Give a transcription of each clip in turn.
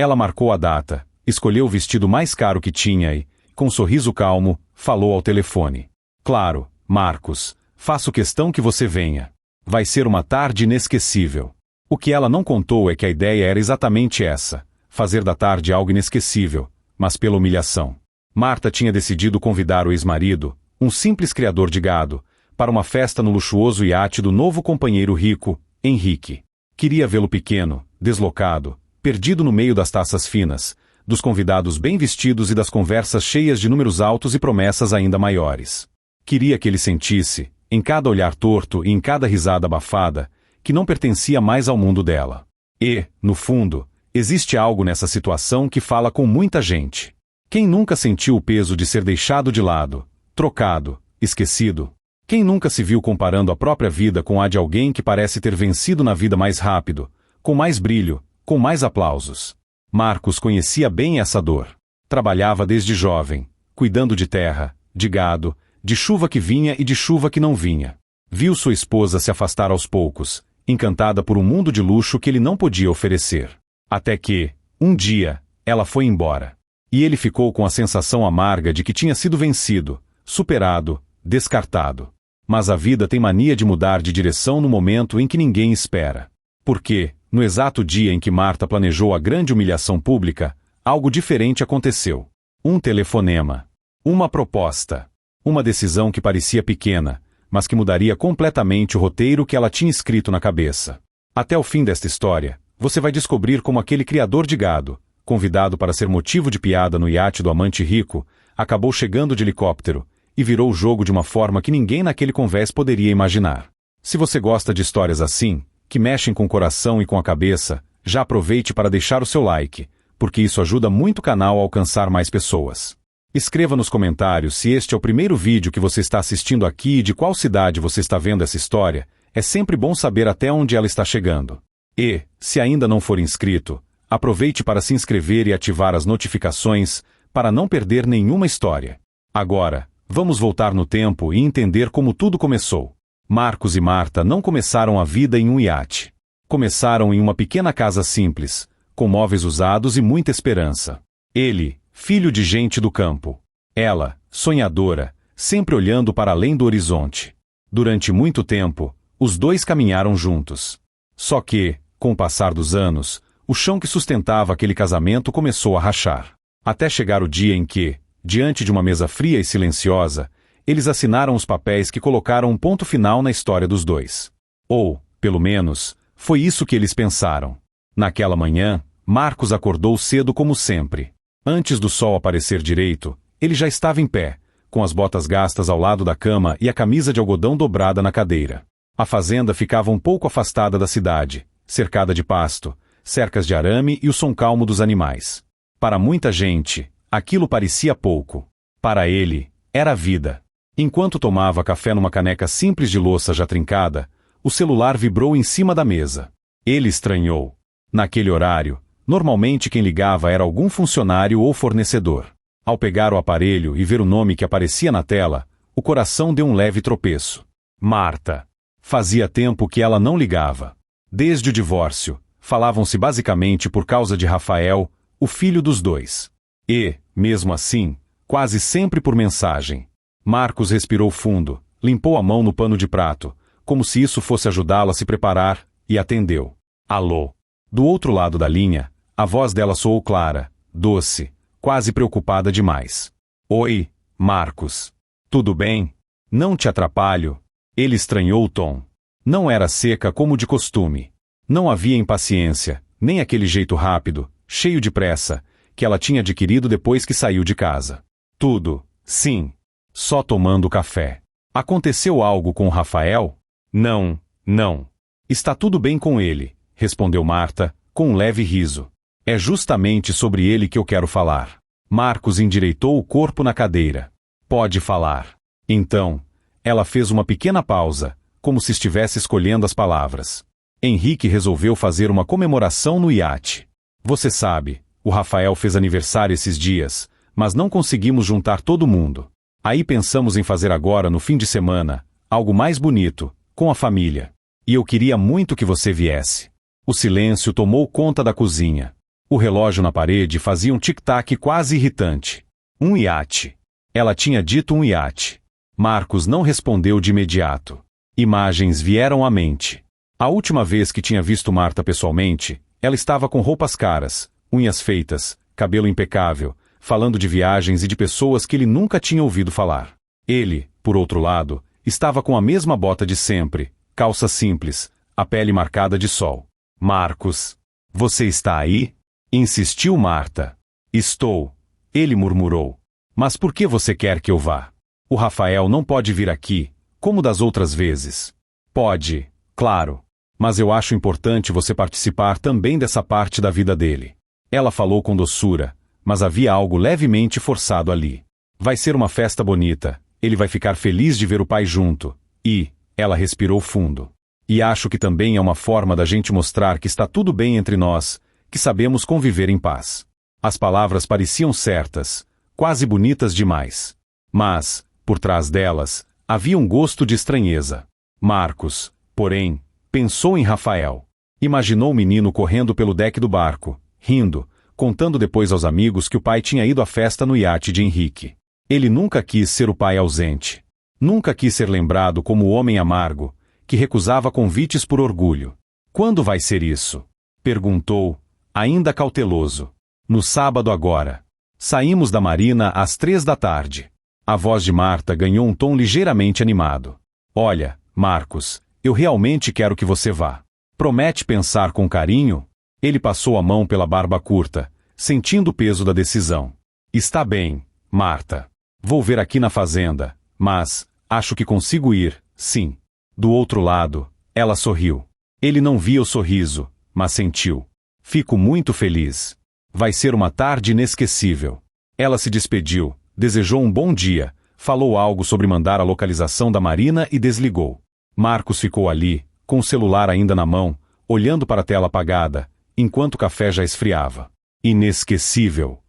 Ela marcou a data, escolheu o vestido mais caro que tinha e, com um sorriso calmo, falou ao telefone. Claro, Marcos, faço questão que você venha. Vai ser uma tarde inesquecível. O que ela não contou é que a ideia era exatamente essa, fazer da tarde algo inesquecível, mas pela humilhação. Marta tinha decidido convidar o ex-marido, um simples criador de gado, para uma festa no luxuoso iate do novo companheiro rico, Henrique. Queria vê-lo pequeno, deslocado, perdido no meio das taças finas, dos convidados bem vestidos e das conversas cheias de números altos e promessas ainda maiores. Queria que ele sentisse, em cada olhar torto e em cada risada abafada, que não pertencia mais ao mundo dela. E, no fundo, existe algo nessa situação que fala com muita gente. Quem nunca sentiu o peso de ser deixado de lado, trocado, esquecido? Quem nunca se viu comparando a própria vida com a de alguém que parece ter vencido na vida mais rápido, com mais brilho, com mais aplausos? Marcos conhecia bem essa dor. Trabalhava desde jovem, cuidando de terra, de gado, de chuva que vinha e de chuva que não vinha. Viu sua esposa se afastar aos poucos, encantada por um mundo de luxo que ele não podia oferecer. Até que, um dia, ela foi embora. E ele ficou com a sensação amarga de que tinha sido vencido, superado, descartado. Mas a vida tem mania de mudar de direção no momento em que ninguém espera. Porque, no exato dia em que Marta planejou a grande humilhação pública, algo diferente aconteceu. Um telefonema. Uma proposta. Uma decisão que parecia pequena, mas que mudaria completamente o roteiro que ela tinha escrito na cabeça. Até o fim desta história, você vai descobrir como aquele criador de gado, convidado para ser motivo de piada no iate do amante rico, acabou chegando de helicóptero e virou o jogo de uma forma que ninguém naquele convés poderia imaginar. Se você gosta de histórias assim, que mexem com o coração e com a cabeça, já aproveite para deixar o seu like, porque isso ajuda muito o canal a alcançar mais pessoas. Escreva nos comentários se este é o primeiro vídeo que você está assistindo aqui e de qual cidade você está vendo essa história. É sempre bom saber até onde ela está chegando. E, se ainda não for inscrito, aproveite para se inscrever e ativar as notificações para não perder nenhuma história. Agora, vamos voltar no tempo e entender como tudo começou. Marcos e Marta não começaram a vida em um iate. Começaram em uma pequena casa simples, com móveis usados e muita esperança. Ele, filho de gente do campo. Ela, sonhadora, sempre olhando para além do horizonte. Durante muito tempo, os dois caminharam juntos. Só que, com o passar dos anos, o chão que sustentava aquele casamento começou a rachar. Até chegar o dia em que, diante de uma mesa fria e silenciosa, eles assinaram os papéis que colocaram um ponto final na história dos dois. Ou, pelo menos, foi isso que eles pensaram. Naquela manhã, Marcos acordou cedo como sempre. Antes do sol aparecer direito, ele já estava em pé, com as botas gastas ao lado da cama e a camisa de algodão dobrada na cadeira. A fazenda ficava um pouco afastada da cidade, cercada de pasto, cercas de arame e o som calmo dos animais. Para muita gente, aquilo parecia pouco. Para ele, era vida. Enquanto tomava café numa caneca simples de louça já trincada, o celular vibrou em cima da mesa. Ele estranhou. Naquele horário, normalmente quem ligava era algum funcionário ou fornecedor. Ao pegar o aparelho e ver o nome que aparecia na tela, o coração deu um leve tropeço. Marta. Fazia tempo que ela não ligava. Desde o divórcio, falavam-se basicamente por causa de Rafael, o filho dos dois. E, mesmo assim, quase sempre por mensagem. Marcos respirou fundo, limpou a mão no pano de prato, como se isso fosse ajudá-la a se preparar, e atendeu. Alô. Do outro lado da linha, a voz dela soou clara, doce, quase preocupada demais. Oi, Marcos. Tudo bem? Não te atrapalho? Ele estranhou o tom. Não era seca como de costume. Não havia impaciência, nem aquele jeito rápido, cheio de pressa, que ela tinha adquirido depois que saiu de casa. Tudo, sim. Só tomando café. Aconteceu algo com o Rafael? Não, não. Está tudo bem com ele, respondeu Marta, com um leve riso. É justamente sobre ele que eu quero falar. Marcos endireitou o corpo na cadeira. Pode falar. Então, ela fez uma pequena pausa, como se estivesse escolhendo as palavras. Henrique resolveu fazer uma comemoração no iate. Você sabe, o Rafael fez aniversário esses dias, mas não conseguimos juntar todo mundo. Aí pensamos em fazer agora no fim de semana, algo mais bonito, com a família. E eu queria muito que você viesse. O silêncio tomou conta da cozinha. O relógio na parede fazia um tic-tac quase irritante. Um iate. Ela tinha dito um iate. Marcos não respondeu de imediato. Imagens vieram à mente. A última vez que tinha visto Marta pessoalmente, ela estava com roupas caras, unhas feitas, cabelo impecável, falando de viagens e de pessoas que ele nunca tinha ouvido falar. Ele, por outro lado, estava com a mesma bota de sempre, calça simples, a pele marcada de sol. Marcos, você está aí? Insistiu Marta. Estou. Ele murmurou. Mas por que você quer que eu vá? O Rafael não pode vir aqui, como das outras vezes. Pode, claro. Mas eu acho importante você participar também dessa parte da vida dele. Ela falou com doçura, mas havia algo levemente forçado ali. Vai ser uma festa bonita, ele vai ficar feliz de ver o pai junto. E, ela respirou fundo. E acho que também é uma forma da gente mostrar que está tudo bem entre nós, que sabemos conviver em paz. As palavras pareciam certas, quase bonitas demais. Mas, por trás delas, havia um gosto de estranheza. Marcos, porém, pensou em Rafael. Imaginou o menino correndo pelo deck do barco, rindo, contando depois aos amigos que o pai tinha ido à festa no iate de Henrique. Ele nunca quis ser o pai ausente. Nunca quis ser lembrado como o homem amargo, que recusava convites por orgulho. Quando vai ser isso? Perguntou, ainda cauteloso. No sábado agora. Saímos da marina às 3 da tarde. A voz de Marta ganhou um tom ligeiramente animado. Olha, Marcos, eu realmente quero que você vá. Promete pensar com carinho? Ele passou a mão pela barba curta, sentindo o peso da decisão. Está bem, Marta. Vou ver aqui na fazenda, mas acho que consigo ir, sim. Do outro lado, ela sorriu. Ele não via o sorriso, mas sentiu. Fico muito feliz. Vai ser uma tarde inesquecível. Ela se despediu, desejou um bom dia, falou algo sobre mandar a localização da Marina e desligou. Marcos ficou ali, com o celular ainda na mão, olhando para a tela apagada, enquanto o café já esfriava. Inesquecível.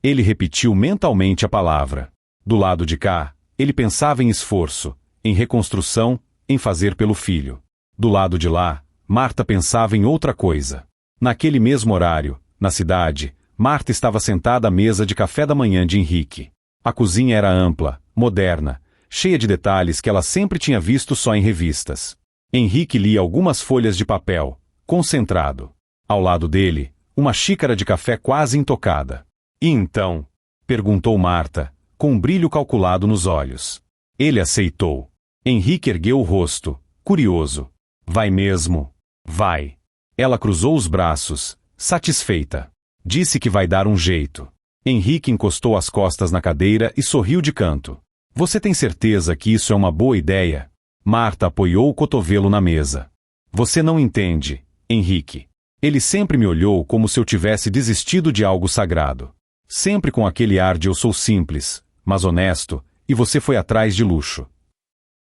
Ele repetiu mentalmente a palavra. Do lado de cá, ele pensava em esforço, em reconstrução, em fazer pelo filho. Do lado de lá, Marta pensava em outra coisa. Naquele mesmo horário, na cidade, Marta estava sentada à mesa de café da manhã de Henrique. A cozinha era ampla, moderna, cheia de detalhes que ela sempre tinha visto só em revistas. Henrique lia algumas folhas de papel, concentrado. Ao lado dele, uma xícara de café quase intocada. E então? Perguntou Marta, com um brilho calculado nos olhos. Ele aceitou. Henrique ergueu o rosto, curioso. Vai mesmo? Vai. Ela cruzou os braços, satisfeita. Disse que vai dar um jeito. Henrique encostou as costas na cadeira e sorriu de canto. Você tem certeza que isso é uma boa ideia? Marta apoiou o cotovelo na mesa. Você não entende, Henrique. Ele sempre me olhou como se eu tivesse desistido de algo sagrado. Sempre com aquele ar de eu sou simples, mas honesto, e você foi atrás de luxo.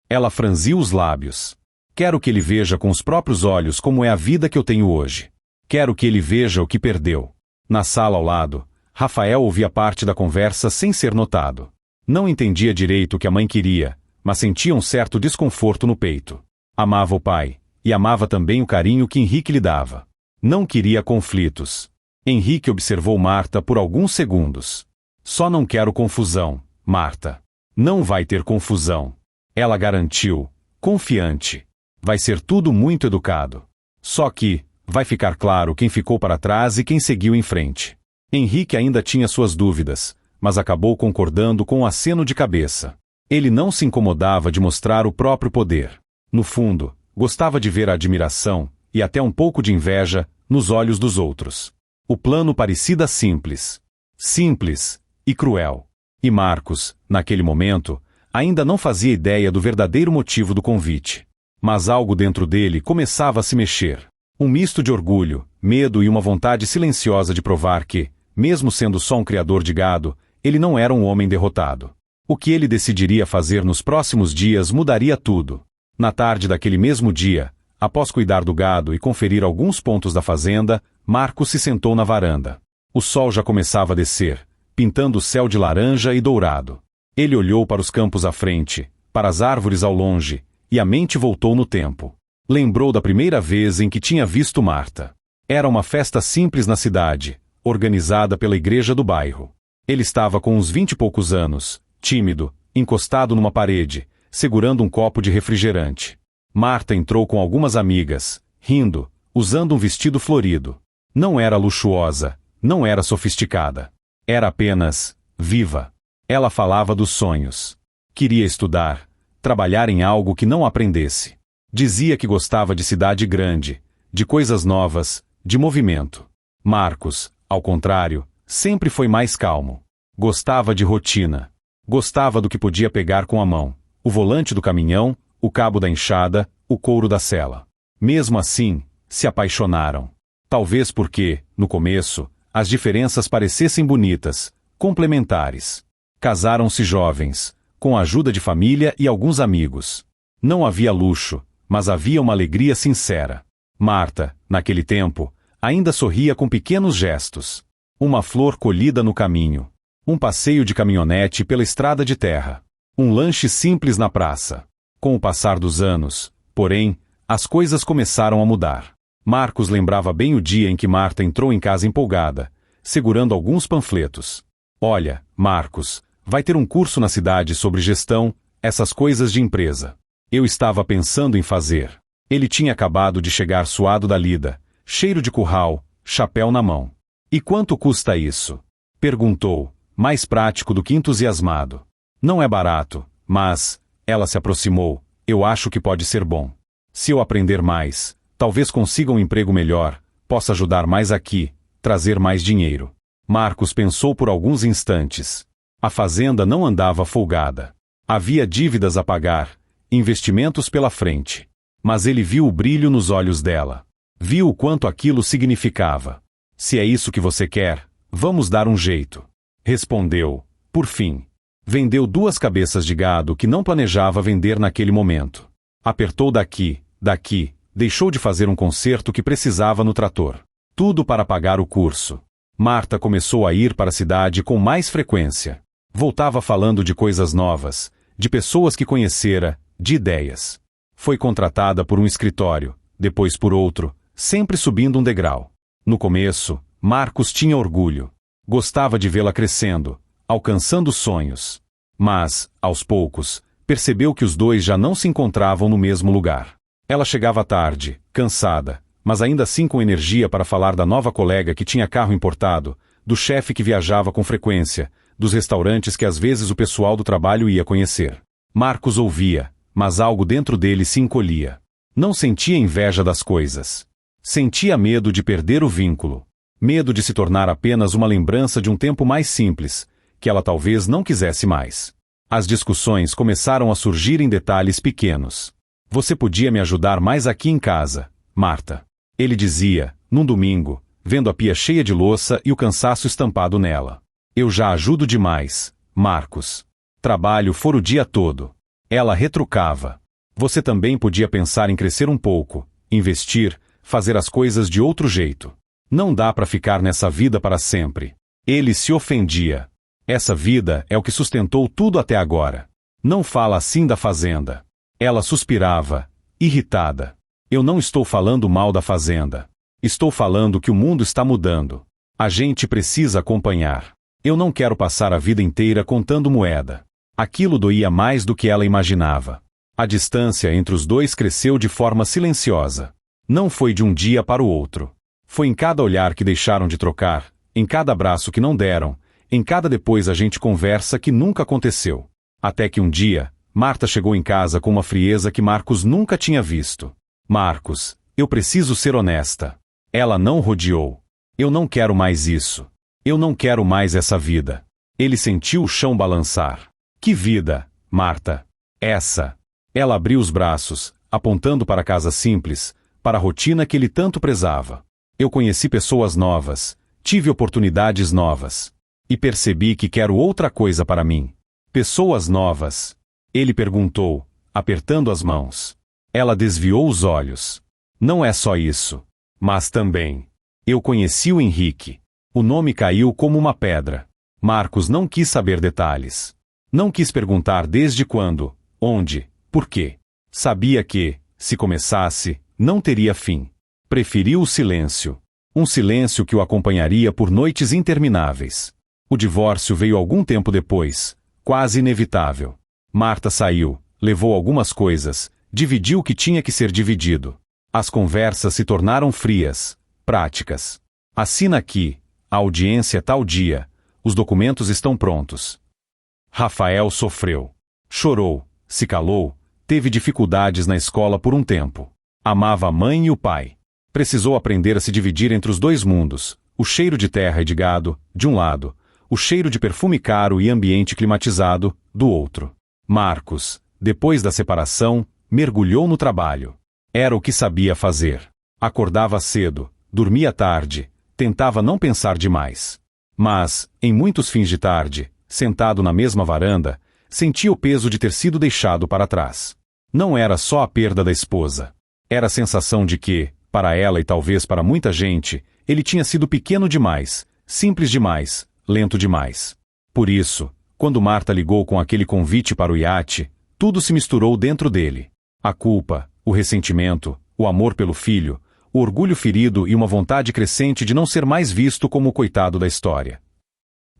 Ela franziu os lábios. Quero que ele veja com os próprios olhos como é a vida que eu tenho hoje. Quero que ele veja o que perdeu. Na sala ao lado, Rafael ouvia parte da conversa sem ser notado. Não entendia direito o que a mãe queria, mas sentia um certo desconforto no peito. Amava o pai, e amava também o carinho que Henrique lhe dava. Não queria conflitos. Henrique observou Marta por alguns segundos. Só não quero confusão, Marta. Não vai ter confusão. Ela garantiu, confiante. Vai ser tudo muito educado. Só que, vai ficar claro quem ficou para trás e quem seguiu em frente. Henrique ainda tinha suas dúvidas, mas acabou concordando com um aceno de cabeça. Ele não se incomodava de mostrar o próprio poder. No fundo, gostava de ver a admiração, e até um pouco de inveja, nos olhos dos outros. O plano parecia simples. Simples e cruel. E Marcos, naquele momento, ainda não fazia ideia do verdadeiro motivo do convite. Mas algo dentro dele começava a se mexer. Um misto de orgulho, medo e uma vontade silenciosa de provar que, mesmo sendo só um criador de gado, ele não era um homem derrotado. O que ele decidiria fazer nos próximos dias mudaria tudo. Na tarde daquele mesmo dia, após cuidar do gado e conferir alguns pontos da fazenda, Marcos se sentou na varanda. O sol já começava a descer, pintando o céu de laranja e dourado. Ele olhou para os campos à frente, para as árvores ao longe, e a mente voltou no tempo. Lembrou da primeira vez em que tinha visto Marta. Era uma festa simples na cidade, organizada pela igreja do bairro. Ele estava com uns 20 e poucos anos, tímido, encostado numa parede, segurando um copo de refrigerante. Marta entrou com algumas amigas, rindo, usando um vestido florido. Não era luxuosa, não era sofisticada. Era apenas viva. Ela falava dos sonhos. Queria estudar, trabalhar em algo que não aprendesse. Dizia que gostava de cidade grande, de coisas novas, de movimento. Marcos, ao contrário, sempre foi mais calmo. Gostava de rotina. Gostava do que podia pegar com a mão: o volante do caminhão, o cabo da enxada, o couro da sela. Mesmo assim, se apaixonaram. Talvez porque, no começo, as diferenças parecessem bonitas, complementares. Casaram-se jovens, com a ajuda de família e alguns amigos. Não havia luxo, mas havia uma alegria sincera. Marta, naquele tempo, ainda sorria com pequenos gestos. Uma flor colhida no caminho. Um passeio de caminhonete pela estrada de terra. Um lanche simples na praça. Com o passar dos anos, porém, as coisas começaram a mudar. Marcos lembrava bem o dia em que Marta entrou em casa empolgada, segurando alguns panfletos. Olha, Marcos, vai ter um curso na cidade sobre gestão, essas coisas de empresa. Eu estava pensando em fazer. Ele tinha acabado de chegar suado da lida, cheiro de curral, chapéu na mão. E quanto custa isso? Perguntou, mais prático do que entusiasmado. Não é barato, mas, ela se aproximou, eu acho que pode ser bom. Se eu aprender mais, talvez consiga um emprego melhor, possa ajudar mais aqui, trazer mais dinheiro. Marcos pensou por alguns instantes. A fazenda não andava folgada. Havia dívidas a pagar, investimentos pela frente. Mas ele viu o brilho nos olhos dela. Viu o quanto aquilo significava. Se é isso que você quer, vamos dar um jeito. Respondeu, por fim. Vendeu 2 cabeças de gado que não planejava vender naquele momento. Apertou daqui, deixou de fazer um conserto que precisava no trator. Tudo para pagar o curso. Marta começou a ir para a cidade com mais frequência. Voltava falando de coisas novas, de pessoas que conhecera, de ideias. Foi contratada por um escritório, depois por outro, sempre subindo um degrau. No começo, Marcos tinha orgulho. Gostava de vê-la crescendo, alcançando sonhos. Mas, aos poucos, percebeu que os dois já não se encontravam no mesmo lugar. Ela chegava tarde, cansada, mas ainda assim com energia para falar da nova colega que tinha carro importado, do chefe que viajava com frequência, dos restaurantes que às vezes o pessoal do trabalho ia conhecer. Marcos ouvia, mas algo dentro dele se encolhia. Não sentia inveja das coisas. Sentia medo de perder o vínculo. Medo de se tornar apenas uma lembrança de um tempo mais simples, que ela talvez não quisesse mais. As discussões começaram a surgir em detalhes pequenos. Você podia me ajudar mais aqui em casa, Marta. Ele dizia, num domingo, vendo a pia cheia de louça e o cansaço estampado nela. Eu já ajudo demais, Marcos. Trabalho fora o dia todo. Ela retrucava. Você também podia pensar em crescer um pouco, investir, fazer as coisas de outro jeito. Não dá para ficar nessa vida para sempre. Ele se ofendia. Essa vida é o que sustentou tudo até agora. Não fala assim da fazenda. Ela suspirava, irritada. Eu não estou falando mal da fazenda. Estou falando que o mundo está mudando. A gente precisa acompanhar. Eu não quero passar a vida inteira contando moeda. Aquilo doía mais do que ela imaginava. A distância entre os dois cresceu de forma silenciosa. Não foi de um dia para o outro. Foi em cada olhar que deixaram de trocar, em cada abraço que não deram, em cada depois a gente conversa que nunca aconteceu. Até que um dia, Marta chegou em casa com uma frieza que Marcos nunca tinha visto. Marcos, eu preciso ser honesta. Ela não rodeou. Eu não quero mais isso. Eu não quero mais essa vida. Ele sentiu o chão balançar. Que vida, Marta? Essa. Ela abriu os braços, apontando para a casa simples, para a rotina que ele tanto prezava. Eu conheci pessoas novas, tive oportunidades novas. E percebi que quero outra coisa para mim. Pessoas novas. Ele perguntou, apertando as mãos. Ela desviou os olhos. Não é só isso. Mas também. Eu conheci o Henrique. O nome caiu como uma pedra. Marcos não quis saber detalhes. Não quis perguntar desde quando, onde, por quê. Sabia que, se começasse, não teria fim. Preferiu o silêncio. Um silêncio que o acompanharia por noites intermináveis. O divórcio veio algum tempo depois, quase inevitável. Marta saiu, levou algumas coisas, dividiu o que tinha que ser dividido. As conversas se tornaram frias, práticas. Assina aqui, a audiência é tal dia, os documentos estão prontos. Rafael sofreu. Chorou, se calou, teve dificuldades na escola por um tempo. Amava a mãe e o pai. Precisou aprender a se dividir entre os dois mundos, o cheiro de terra e de gado, de um lado, o cheiro de perfume caro e ambiente climatizado, do outro. Marcos, depois da separação, mergulhou no trabalho. Era o que sabia fazer. Acordava cedo, dormia tarde, tentava não pensar demais. Mas, em muitos fins de tarde, sentado na mesma varanda, sentia o peso de ter sido deixado para trás. Não era só a perda da esposa. Era a sensação de que, para ela e talvez para muita gente, ele tinha sido pequeno demais, simples demais, lento demais. Por isso, quando Marta ligou com aquele convite para o iate, tudo se misturou dentro dele. A culpa, o ressentimento, o amor pelo filho, o orgulho ferido e uma vontade crescente de não ser mais visto como o coitado da história.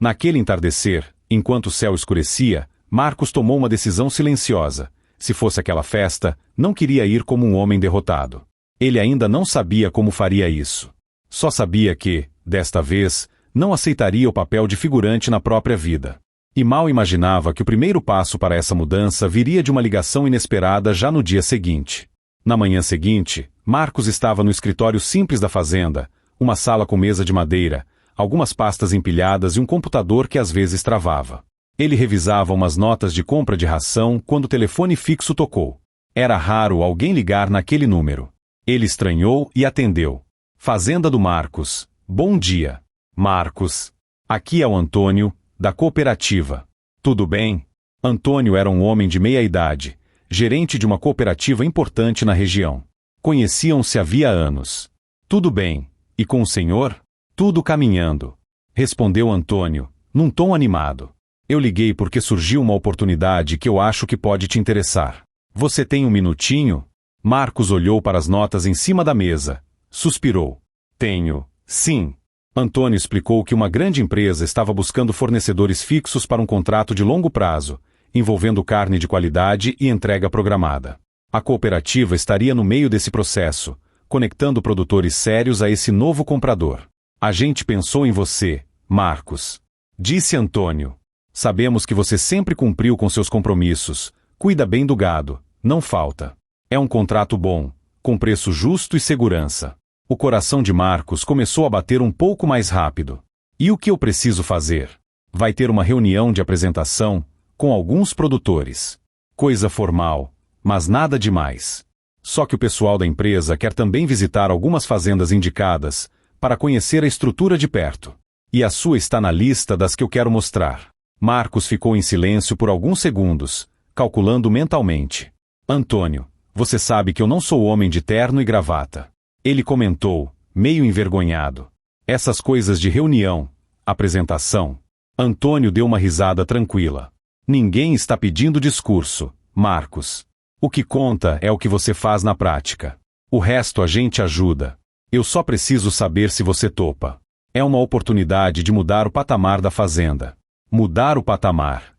Naquele entardecer, enquanto o céu escurecia, Marcos tomou uma decisão silenciosa. Se fosse aquela festa, não queria ir como um homem derrotado. Ele ainda não sabia como faria isso. Só sabia que, desta vez, não aceitaria o papel de figurante na própria vida. E mal imaginava que o primeiro passo para essa mudança viria de uma ligação inesperada já no dia seguinte. Na manhã seguinte, Marcos estava no escritório simples da fazenda, uma sala com mesa de madeira, algumas pastas empilhadas e um computador que às vezes travava. Ele revisava umas notas de compra de ração quando o telefone fixo tocou. Era raro alguém ligar naquele número. Ele estranhou e atendeu. Fazenda do Marcos. Bom dia. Marcos. Aqui é o Antônio, da cooperativa. Tudo bem? Antônio era um homem de meia idade, gerente de uma cooperativa importante na região. Conheciam-se havia anos. Tudo bem. E com o senhor? Tudo caminhando. Respondeu Antônio, num tom animado. Eu liguei porque surgiu uma oportunidade que eu acho que pode te interessar. Você tem um minutinho? Marcos olhou para as notas em cima da mesa. Suspirou. Tenho. Sim. Antônio explicou que uma grande empresa estava buscando fornecedores fixos para um contrato de longo prazo, envolvendo carne de qualidade e entrega programada. A cooperativa estaria no meio desse processo, conectando produtores sérios a esse novo comprador. A gente pensou em você, Marcos. Disse Antônio. Sabemos que você sempre cumpriu com seus compromissos, cuida bem do gado, não falta. É um contrato bom, com preço justo e segurança. O coração de Marcos começou a bater um pouco mais rápido. E o que eu preciso fazer? Vai ter uma reunião de apresentação com alguns produtores. Coisa formal, mas nada demais. Só que o pessoal da empresa quer também visitar algumas fazendas indicadas para conhecer a estrutura de perto. E a sua está na lista das que eu quero mostrar. Marcos ficou em silêncio por alguns segundos, calculando mentalmente. Antônio, você sabe que eu não sou homem de terno e gravata. Ele comentou, meio envergonhado. Essas coisas de reunião, apresentação. Antônio deu uma risada tranquila. Ninguém está pedindo discurso, Marcos. O que conta é o que você faz na prática. O resto a gente ajuda. Eu só preciso saber se você topa. É uma oportunidade de mudar o patamar da fazenda. Mudar o patamar.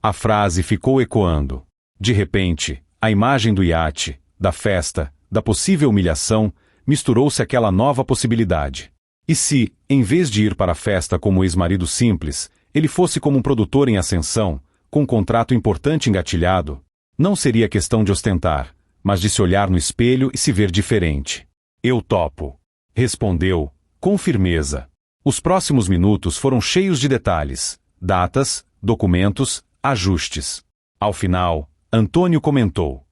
A frase ficou ecoando. De repente, a imagem do iate, da festa, da possível humilhação, misturou-se àquela nova possibilidade. E se, em vez de ir para a festa como ex-marido simples, ele fosse como um produtor em ascensão, com um contrato importante engatilhado, não seria questão de ostentar, mas de se olhar no espelho e se ver diferente. Eu topo. Respondeu, com firmeza. Os próximos minutos foram cheios de detalhes, datas, documentos, ajustes. Ao final, Antônio comentou.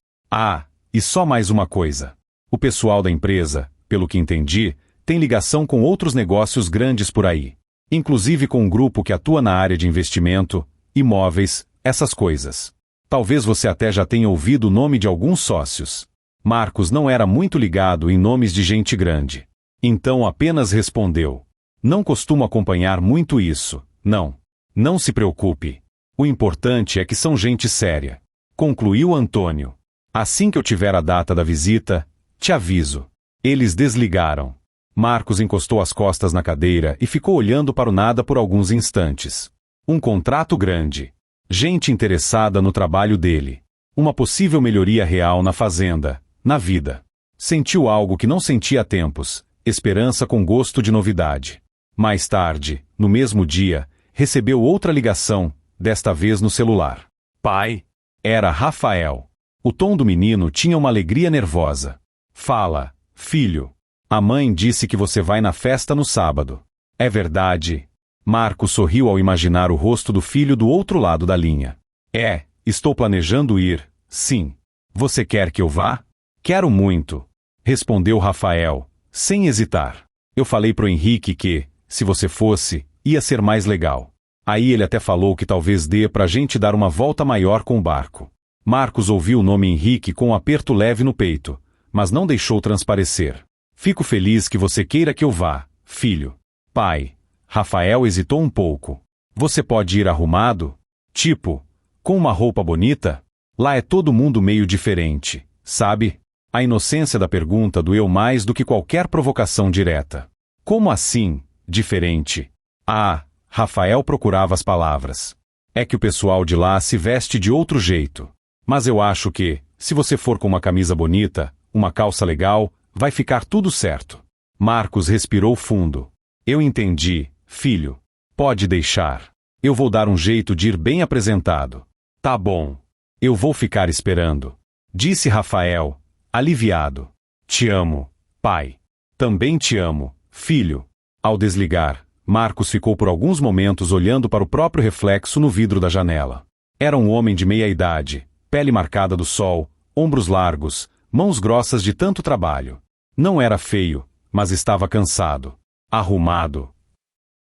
E só mais uma coisa. O pessoal da empresa, pelo que entendi, tem ligação com outros negócios grandes por aí. Inclusive com um grupo que atua na área de investimento, imóveis, essas coisas. Talvez você até já tenha ouvido o nome de alguns sócios. Marcos não era muito ligado em nomes de gente grande. Então apenas respondeu. Não costumo acompanhar muito isso, não. Não se preocupe. O importante é que são gente séria. Concluiu Antônio. Assim que eu tiver a data da visita, te aviso. Eles desligaram. Marcos encostou as costas na cadeira e ficou olhando para o nada por alguns instantes. Um contrato grande. Gente interessada no trabalho dele. Uma possível melhoria real na fazenda, na vida. Sentiu algo que não sentia há tempos, esperança com gosto de novidade. Mais tarde, no mesmo dia, recebeu outra ligação, desta vez no celular. Pai? Era Rafael. O tom do menino tinha uma alegria nervosa. Fala, filho. A mãe disse que você vai na festa no sábado. É verdade? Marcos sorriu ao imaginar o rosto do filho do outro lado da linha. Estou planejando ir, sim. Você quer que eu vá? Quero muito, respondeu Rafael, sem hesitar. Eu falei pro Henrique que, se você fosse, ia ser mais legal. Aí ele até falou que talvez dê pra gente dar uma volta maior com o barco. Marcos ouviu o nome Henrique com um aperto leve no peito, mas não deixou transparecer. Fico feliz que você queira que eu vá, filho. Pai. Rafael hesitou um pouco. Você pode ir arrumado? Tipo, com uma roupa bonita? Lá é todo mundo meio diferente, sabe? A inocência da pergunta doeu mais do que qualquer provocação direta. Como assim, diferente? Rafael procurava as palavras. É que o pessoal de lá se veste de outro jeito. Mas eu acho que, se você for com uma camisa bonita, uma calça legal, vai ficar tudo certo. Marcos respirou fundo. Eu entendi, filho. Pode deixar. Eu vou dar um jeito de ir bem apresentado. Tá bom. Eu vou ficar esperando. Disse Rafael, aliviado. Te amo, pai. Também te amo, filho. Ao desligar, Marcos ficou por alguns momentos olhando para o próprio reflexo no vidro da janela. Era um homem de meia idade, pele marcada do sol, ombros largos, mãos grossas de tanto trabalho. Não era feio, mas estava cansado. Arrumado.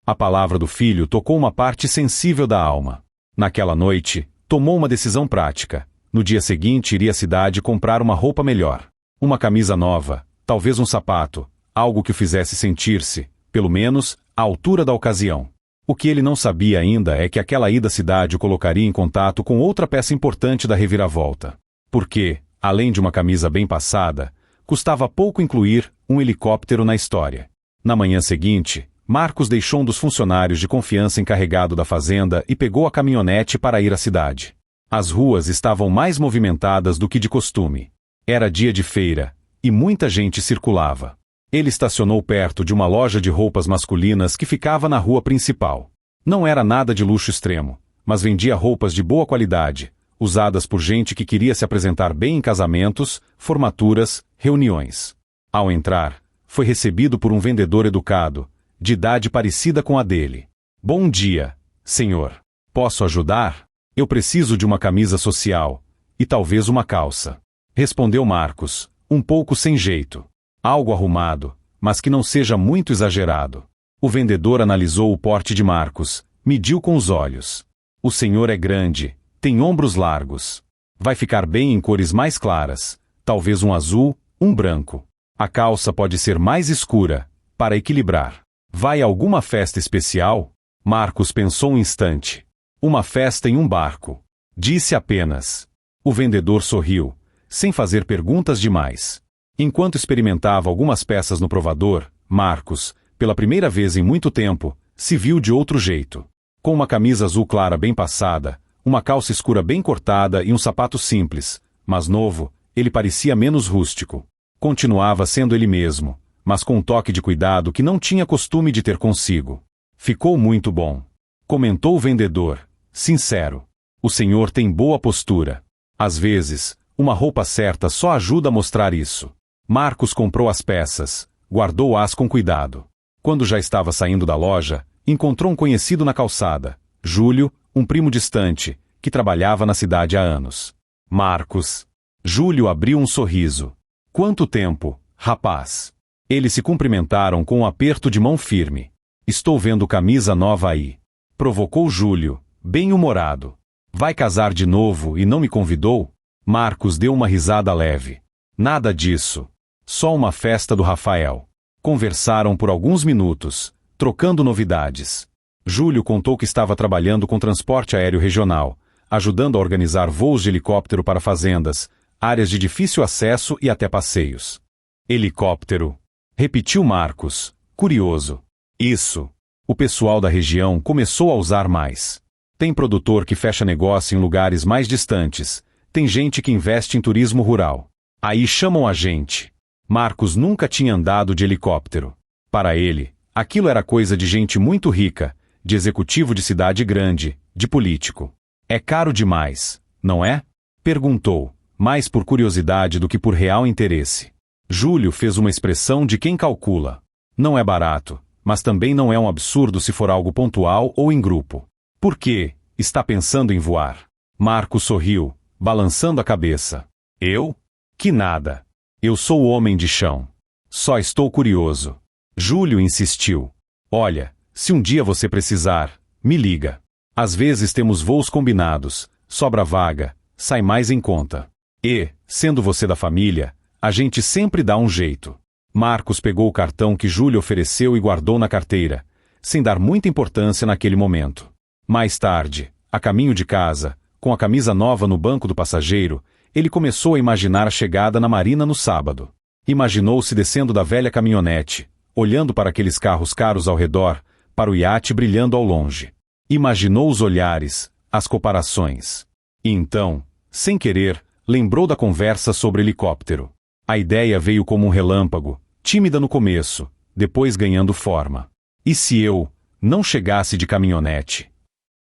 A palavra do filho tocou uma parte sensível da alma. Naquela noite, tomou uma decisão prática. No dia seguinte iria à cidade comprar uma roupa melhor. Uma camisa nova, talvez um sapato, algo que o fizesse sentir-se, pelo menos, à altura da ocasião. O que ele não sabia ainda é que aquela ida à cidade o colocaria em contato com outra peça importante da reviravolta. Porque, além de uma camisa bem passada, custava pouco incluir um helicóptero na história. Na manhã seguinte, Marcos deixou um dos funcionários de confiança encarregado da fazenda e pegou a caminhonete para ir à cidade. As ruas estavam mais movimentadas do que de costume. Era dia de feira, e muita gente circulava. Ele estacionou perto de uma loja de roupas masculinas que ficava na rua principal. Não era nada de luxo extremo, mas vendia roupas de boa qualidade, usadas por gente que queria se apresentar bem em casamentos, formaturas, reuniões. Ao entrar, foi recebido por um vendedor educado, de idade parecida com a dele. Bom dia, senhor. Posso ajudar? Eu preciso de uma camisa social, e talvez uma calça. Respondeu Marcos, um pouco sem jeito. Algo arrumado, mas que não seja muito exagerado. O vendedor analisou o porte de Marcos, mediu com os olhos. O senhor é grande, tem ombros largos. Vai ficar bem em cores mais claras, talvez um azul, um branco. A calça pode ser mais escura, para equilibrar. Vai a alguma festa especial? Marcos pensou um instante. Uma festa em um barco. Disse apenas. O vendedor sorriu, sem fazer perguntas demais. Enquanto experimentava algumas peças no provador, Marcos, pela primeira vez em muito tempo, se viu de outro jeito. Com uma camisa azul clara bem passada, uma calça escura bem cortada e um sapato simples, mas novo, ele parecia menos rústico. Continuava sendo ele mesmo, mas com um toque de cuidado que não tinha costume de ter consigo. Ficou muito bom. Comentou o vendedor, sincero. O senhor tem boa postura. Às vezes, uma roupa certa só ajuda a mostrar isso. Marcos comprou as peças, guardou-as com cuidado. Quando já estava saindo da loja, encontrou um conhecido na calçada, Júlio, um primo distante, que trabalhava na cidade há anos. Marcos. Júlio abriu um sorriso. Quanto tempo, rapaz? Eles se cumprimentaram com um aperto de mão firme. Estou vendo camisa nova aí. Provocou Júlio, bem-humorado. Vai casar de novo e não me convidou? Marcos deu uma risada leve. Nada disso. Só uma festa do Rafael. Conversaram por alguns minutos, trocando novidades. Júlio contou que estava trabalhando com transporte aéreo regional, ajudando a organizar voos de helicóptero para fazendas, áreas de difícil acesso e até passeios. Helicóptero. Repetiu Marcos, curioso. Isso. O pessoal da região começou a usar mais. Tem produtor que fecha negócio em lugares mais distantes. Tem gente que investe em turismo rural. Aí chamam a gente. Marcos nunca tinha andado de helicóptero. Para ele, aquilo era coisa de gente muito rica, de executivo de cidade grande, de político. É caro demais, não é? Perguntou, mais por curiosidade do que por real interesse. Júlio fez uma expressão de quem calcula. Não é barato, mas também não é um absurdo se for algo pontual ou em grupo. Por quê? Está pensando em voar? Marcos sorriu, balançando a cabeça. Eu? Que nada. Eu sou o homem de chão. Só estou curioso. Júlio insistiu. Olha, se um dia você precisar, me liga. Às vezes temos voos combinados, sobra vaga, sai mais em conta. E, sendo você da família, a gente sempre dá um jeito. Marcos pegou o cartão que Júlio ofereceu e guardou na carteira, sem dar muita importância naquele momento. Mais tarde, a caminho de casa, com a camisa nova no banco do passageiro, ele começou a imaginar a chegada na marina no sábado. Imaginou-se descendo da velha caminhonete, olhando para aqueles carros caros ao redor, para o iate brilhando ao longe. Imaginou os olhares, as comparações. E então, sem querer, lembrou da conversa sobre helicóptero. A ideia veio como um relâmpago, tímida no começo, depois ganhando forma. E se eu não chegasse de caminhonete?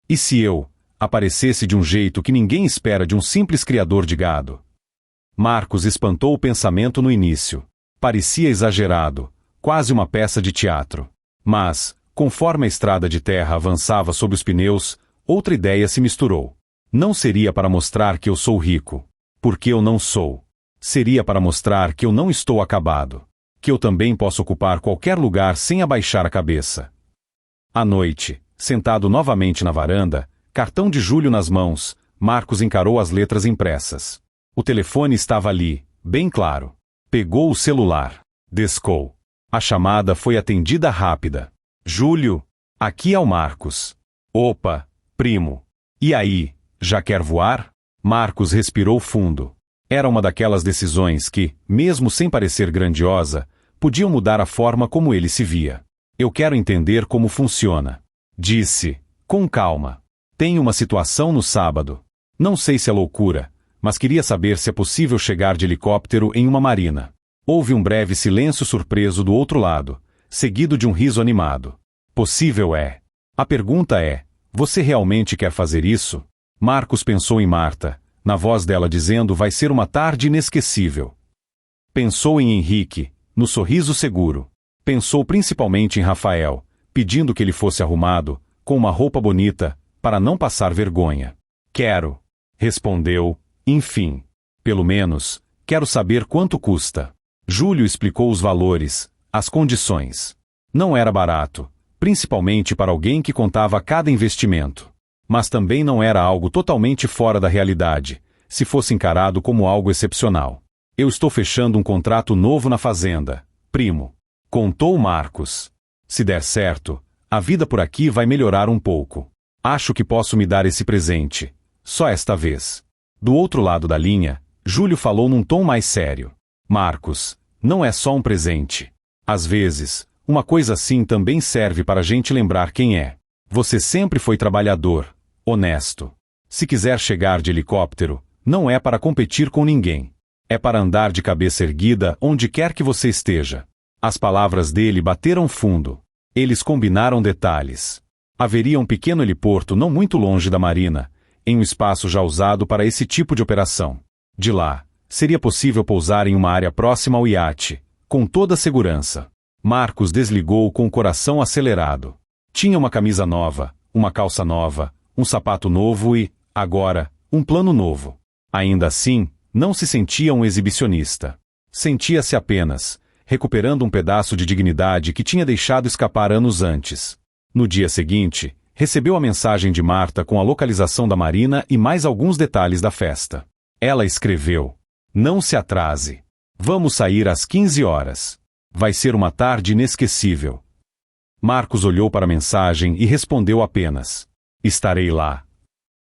E se eu aparecesse de um jeito que ninguém espera de um simples criador de gado? Marcos espantou o pensamento no início. Parecia exagerado, quase uma peça de teatro. Mas, conforme a estrada de terra avançava sob os pneus, outra ideia se misturou. Não seria para mostrar que eu sou rico, porque eu não sou. Seria para mostrar que eu não estou acabado, que eu também posso ocupar qualquer lugar sem abaixar a cabeça. À noite, sentado novamente na varanda, cartão de Júlio nas mãos, Marcos encarou as letras impressas. O telefone estava ali, bem claro. Pegou o celular. Descou. A chamada foi atendida rápida. Júlio, aqui é o Marcos. Opa, primo. E aí, já quer voar? Marcos respirou fundo. Era uma daquelas decisões que, mesmo sem parecer grandiosa, podiam mudar a forma como ele se via. Eu quero entender como funciona. Disse, com calma. Tenho uma situação no sábado. Não sei se é loucura, mas queria saber se é possível chegar de helicóptero em uma marina. Houve um breve silêncio surpreso do outro lado, seguido de um riso animado. Possível é. A pergunta é, você realmente quer fazer isso? Marcos pensou em Marta, na voz dela dizendo vai ser uma tarde inesquecível. Pensou em Henrique, no sorriso seguro. Pensou principalmente em Rafael, pedindo que ele fosse arrumado, com uma roupa bonita, para não passar vergonha. Quero, respondeu, enfim. Pelo menos, quero saber quanto custa. Júlio explicou os valores, as condições. Não era barato, principalmente para alguém que contava cada investimento. Mas também não era algo totalmente fora da realidade, se fosse encarado como algo excepcional. Eu estou fechando um contrato novo na fazenda, primo. Contou Marcos. Se der certo, a vida por aqui vai melhorar um pouco. Acho que posso me dar esse presente. Só esta vez. Do outro lado da linha, Júlio falou num tom mais sério. Marcos, não é só um presente. Às vezes, uma coisa assim também serve para a gente lembrar quem é. Você sempre foi trabalhador, honesto. Se quiser chegar de helicóptero, não é para competir com ninguém. É para andar de cabeça erguida onde quer que você esteja. As palavras dele bateram fundo. Eles combinaram detalhes. Haveria um pequeno heliporto não muito longe da marina, em um espaço já usado para esse tipo de operação. De lá, seria possível pousar em uma área próxima ao iate, com toda a segurança. Marcos desligou com o coração acelerado. Tinha uma camisa nova, uma calça nova, um sapato novo e, agora, um plano novo. Ainda assim, não se sentia um exibicionista. Sentia-se apenas, recuperando um pedaço de dignidade que tinha deixado escapar anos antes. No dia seguinte, recebeu a mensagem de Marta com a localização da marina e mais alguns detalhes da festa. Ela escreveu: não se atrase. Vamos sair às 15 horas. Vai ser uma tarde inesquecível. Marcos olhou para a mensagem e respondeu apenas: estarei lá.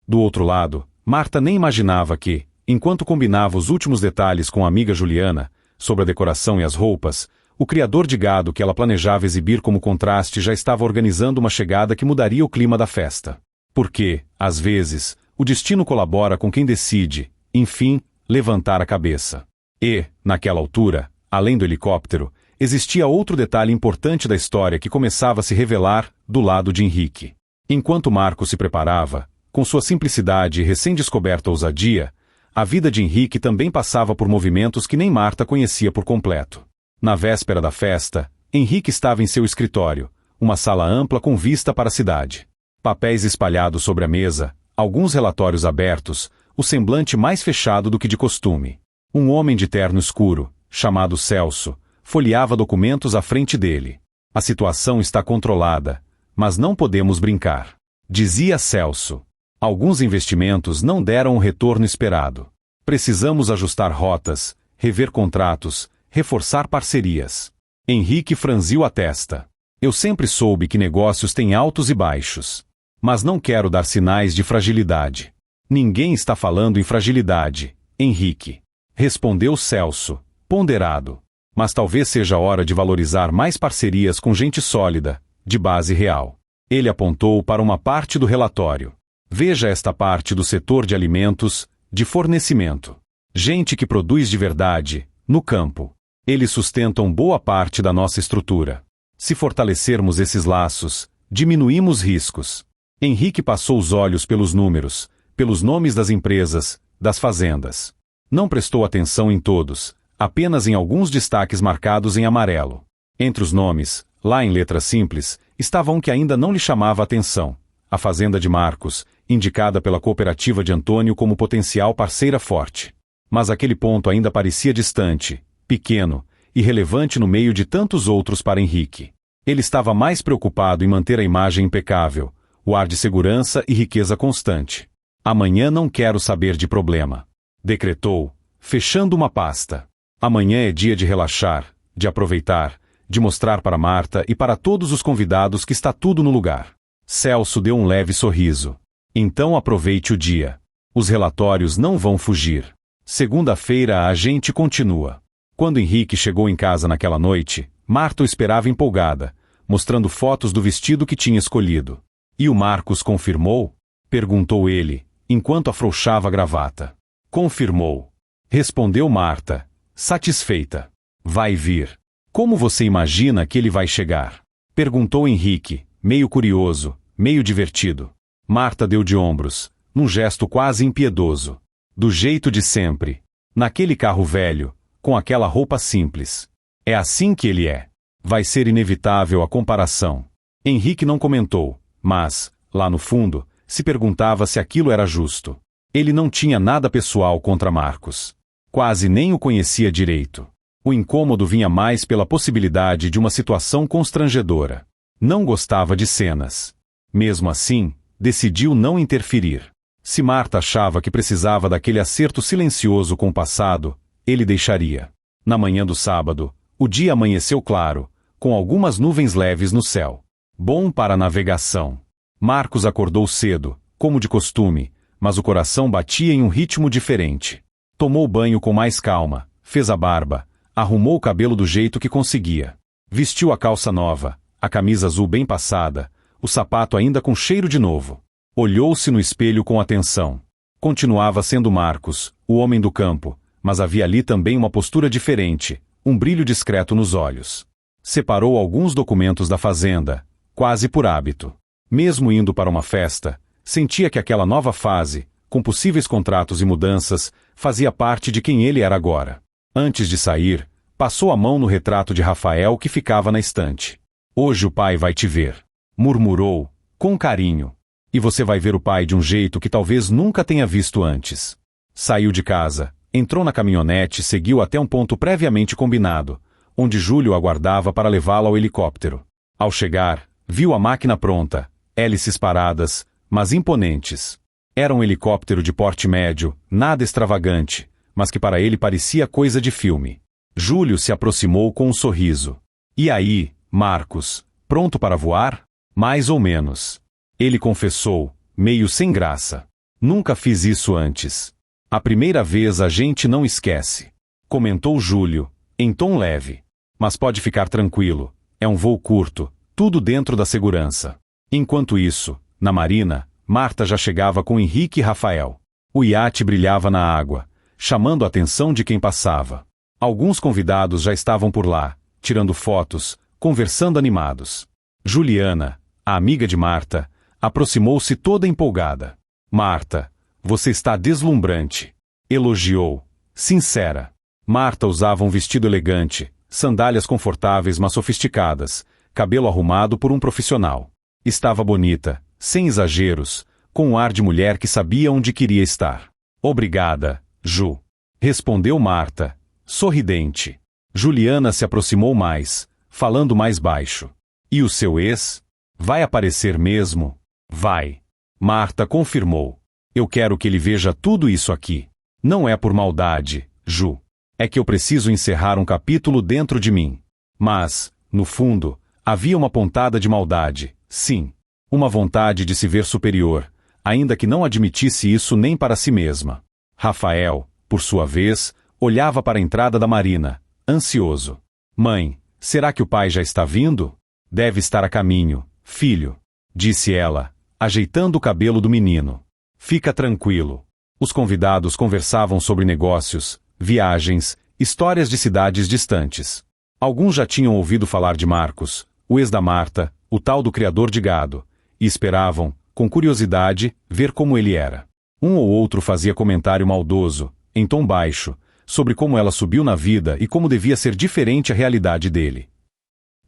Do outro lado, Marta nem imaginava que, enquanto combinava os últimos detalhes com a amiga Juliana, sobre a decoração e as roupas, O criador de gado que ela planejava exibir como contraste já estava organizando uma chegada que mudaria o clima da festa. Porque, às vezes, o destino colabora com quem decide, enfim, levantar a cabeça. E, naquela altura, além do helicóptero, existia outro detalhe importante da história que começava a se revelar do lado de Henrique. Enquanto Marcos se preparava, com sua simplicidade e recém-descoberta ousadia, a vida de Henrique também passava por movimentos que nem Marta conhecia por completo. Na véspera da festa, Henrique estava em seu escritório, uma sala ampla com vista para a cidade. Papéis espalhados sobre a mesa, alguns relatórios abertos, o semblante mais fechado do que de costume. Um homem de terno escuro, chamado Celso, folheava documentos à frente dele. A situação está controlada, mas não podemos brincar, dizia Celso. Alguns investimentos não deram o retorno esperado. Precisamos ajustar rotas, rever contratos, reforçar parcerias. Henrique franziu a testa. Eu sempre soube que negócios têm altos e baixos. Mas não quero dar sinais de fragilidade. Ninguém está falando em fragilidade, Henrique. Respondeu Celso, ponderado. Mas talvez seja hora de valorizar mais parcerias com gente sólida, de base real. Ele apontou para uma parte do relatório. Veja esta parte do setor de alimentos, de fornecimento. Gente que produz de verdade, no campo. Eles sustentam boa parte da nossa estrutura. Se fortalecermos esses laços, diminuímos riscos. Henrique passou os olhos pelos números, pelos nomes das empresas, das fazendas. Não prestou atenção em todos, apenas em alguns destaques marcados em amarelo. Entre os nomes, lá em letras simples, estava um que ainda não lhe chamava a atenção. A fazenda de Marcos, indicada pela cooperativa de Antônio como potencial parceira forte. Mas aquele ponto ainda parecia distante, pequeno, irrelevante no meio de tantos outros para Henrique. Ele estava mais preocupado em manter a imagem impecável, o ar de segurança e riqueza constante. Amanhã não quero saber de problema, decretou, fechando uma pasta. Amanhã é dia de relaxar, de aproveitar, de mostrar para Marta e para todos os convidados que está tudo no lugar. Celso deu um leve sorriso. Então aproveite o dia. Os relatórios não vão fugir. Segunda-feira a gente continua. Quando Henrique chegou em casa naquela noite, Marta o esperava empolgada, mostrando fotos do vestido que tinha escolhido. E o Marcos confirmou? Perguntou ele, enquanto afrouxava a gravata. Confirmou. Respondeu Marta, satisfeita. Vai vir. Como você imagina que ele vai chegar? Perguntou Henrique, meio curioso, meio divertido. Marta deu de ombros, num gesto quase impiedoso. Do jeito de sempre. Naquele carro velho, com aquela roupa simples. É assim que ele é. Vai ser inevitável a comparação. Henrique não comentou, mas, lá no fundo, se perguntava se aquilo era justo. Ele não tinha nada pessoal contra Marcos. Quase nem o conhecia direito. O incômodo vinha mais pela possibilidade de uma situação constrangedora. Não gostava de cenas. Mesmo assim, decidiu não interferir. Se Marta achava que precisava daquele acerto silencioso com o passado, ele deixaria. Na manhã do sábado, o dia amanheceu claro, com algumas nuvens leves no céu. Bom para a navegação. Marcos acordou cedo, como de costume, mas o coração batia em um ritmo diferente. Tomou banho com mais calma, fez a barba, arrumou o cabelo do jeito que conseguia. Vestiu a calça nova, a camisa azul bem passada, o sapato ainda com cheiro de novo. Olhou-se no espelho com atenção. Continuava sendo Marcos, o homem do campo, mas havia ali também uma postura diferente, um brilho discreto nos olhos. Separou alguns documentos da fazenda, quase por hábito. Mesmo indo para uma festa, sentia que aquela nova fase, com possíveis contratos e mudanças, fazia parte de quem ele era agora. Antes de sair, passou a mão no retrato de Rafael que ficava na estante. Hoje o pai vai te ver, murmurou, com carinho. E você vai ver o pai de um jeito que talvez nunca tenha visto antes. Saiu de casa, entrou na caminhonete e seguiu até um ponto previamente combinado, onde Júlio aguardava para levá-la ao helicóptero. Ao chegar, viu a máquina pronta, hélices paradas, mas imponentes. Era um helicóptero de porte médio, nada extravagante, mas que para ele parecia coisa de filme. Júlio se aproximou com um sorriso. E aí, Marcos, pronto para voar? Mais ou menos. Ele confessou, meio sem graça. Nunca fiz isso antes. A primeira vez a gente não esquece. Comentou Júlio, em tom leve. Mas pode ficar tranquilo, é um voo curto, tudo dentro da segurança. Enquanto isso, na marina, Marta já chegava com Henrique e Rafael. O iate brilhava na água, chamando a atenção de quem passava. Alguns convidados já estavam por lá, tirando fotos, conversando animados. Juliana, a amiga de Marta, aproximou-se toda empolgada. Marta, você está deslumbrante. Elogiou. Sincera. Marta usava um vestido elegante, sandálias confortáveis mas sofisticadas, cabelo arrumado por um profissional. Estava bonita, sem exageros, com um ar de mulher que sabia onde queria estar. Obrigada, Ju. Respondeu Marta, sorridente. Juliana se aproximou mais, falando mais baixo. E o seu ex? Vai aparecer mesmo? Vai. Marta confirmou. Eu quero que ele veja tudo isso aqui. Não é por maldade, Ju. É que eu preciso encerrar um capítulo dentro de mim. Mas, no fundo, havia uma pontada de maldade, sim. Uma vontade de se ver superior, ainda que não admitisse isso nem para si mesma. Rafael, por sua vez, olhava para a entrada da marina, ansioso. Mãe, será que o pai já está vindo? Deve estar a caminho, filho, disse ela, ajeitando o cabelo do menino. Fica tranquilo. Os convidados conversavam sobre negócios, viagens, histórias de cidades distantes. Alguns já tinham ouvido falar de Marcos, o ex da Marta, o tal do criador de gado, e esperavam, com curiosidade, ver como ele era. Um ou outro fazia comentário maldoso, em tom baixo, sobre como ela subiu na vida e como devia ser diferente a realidade dele.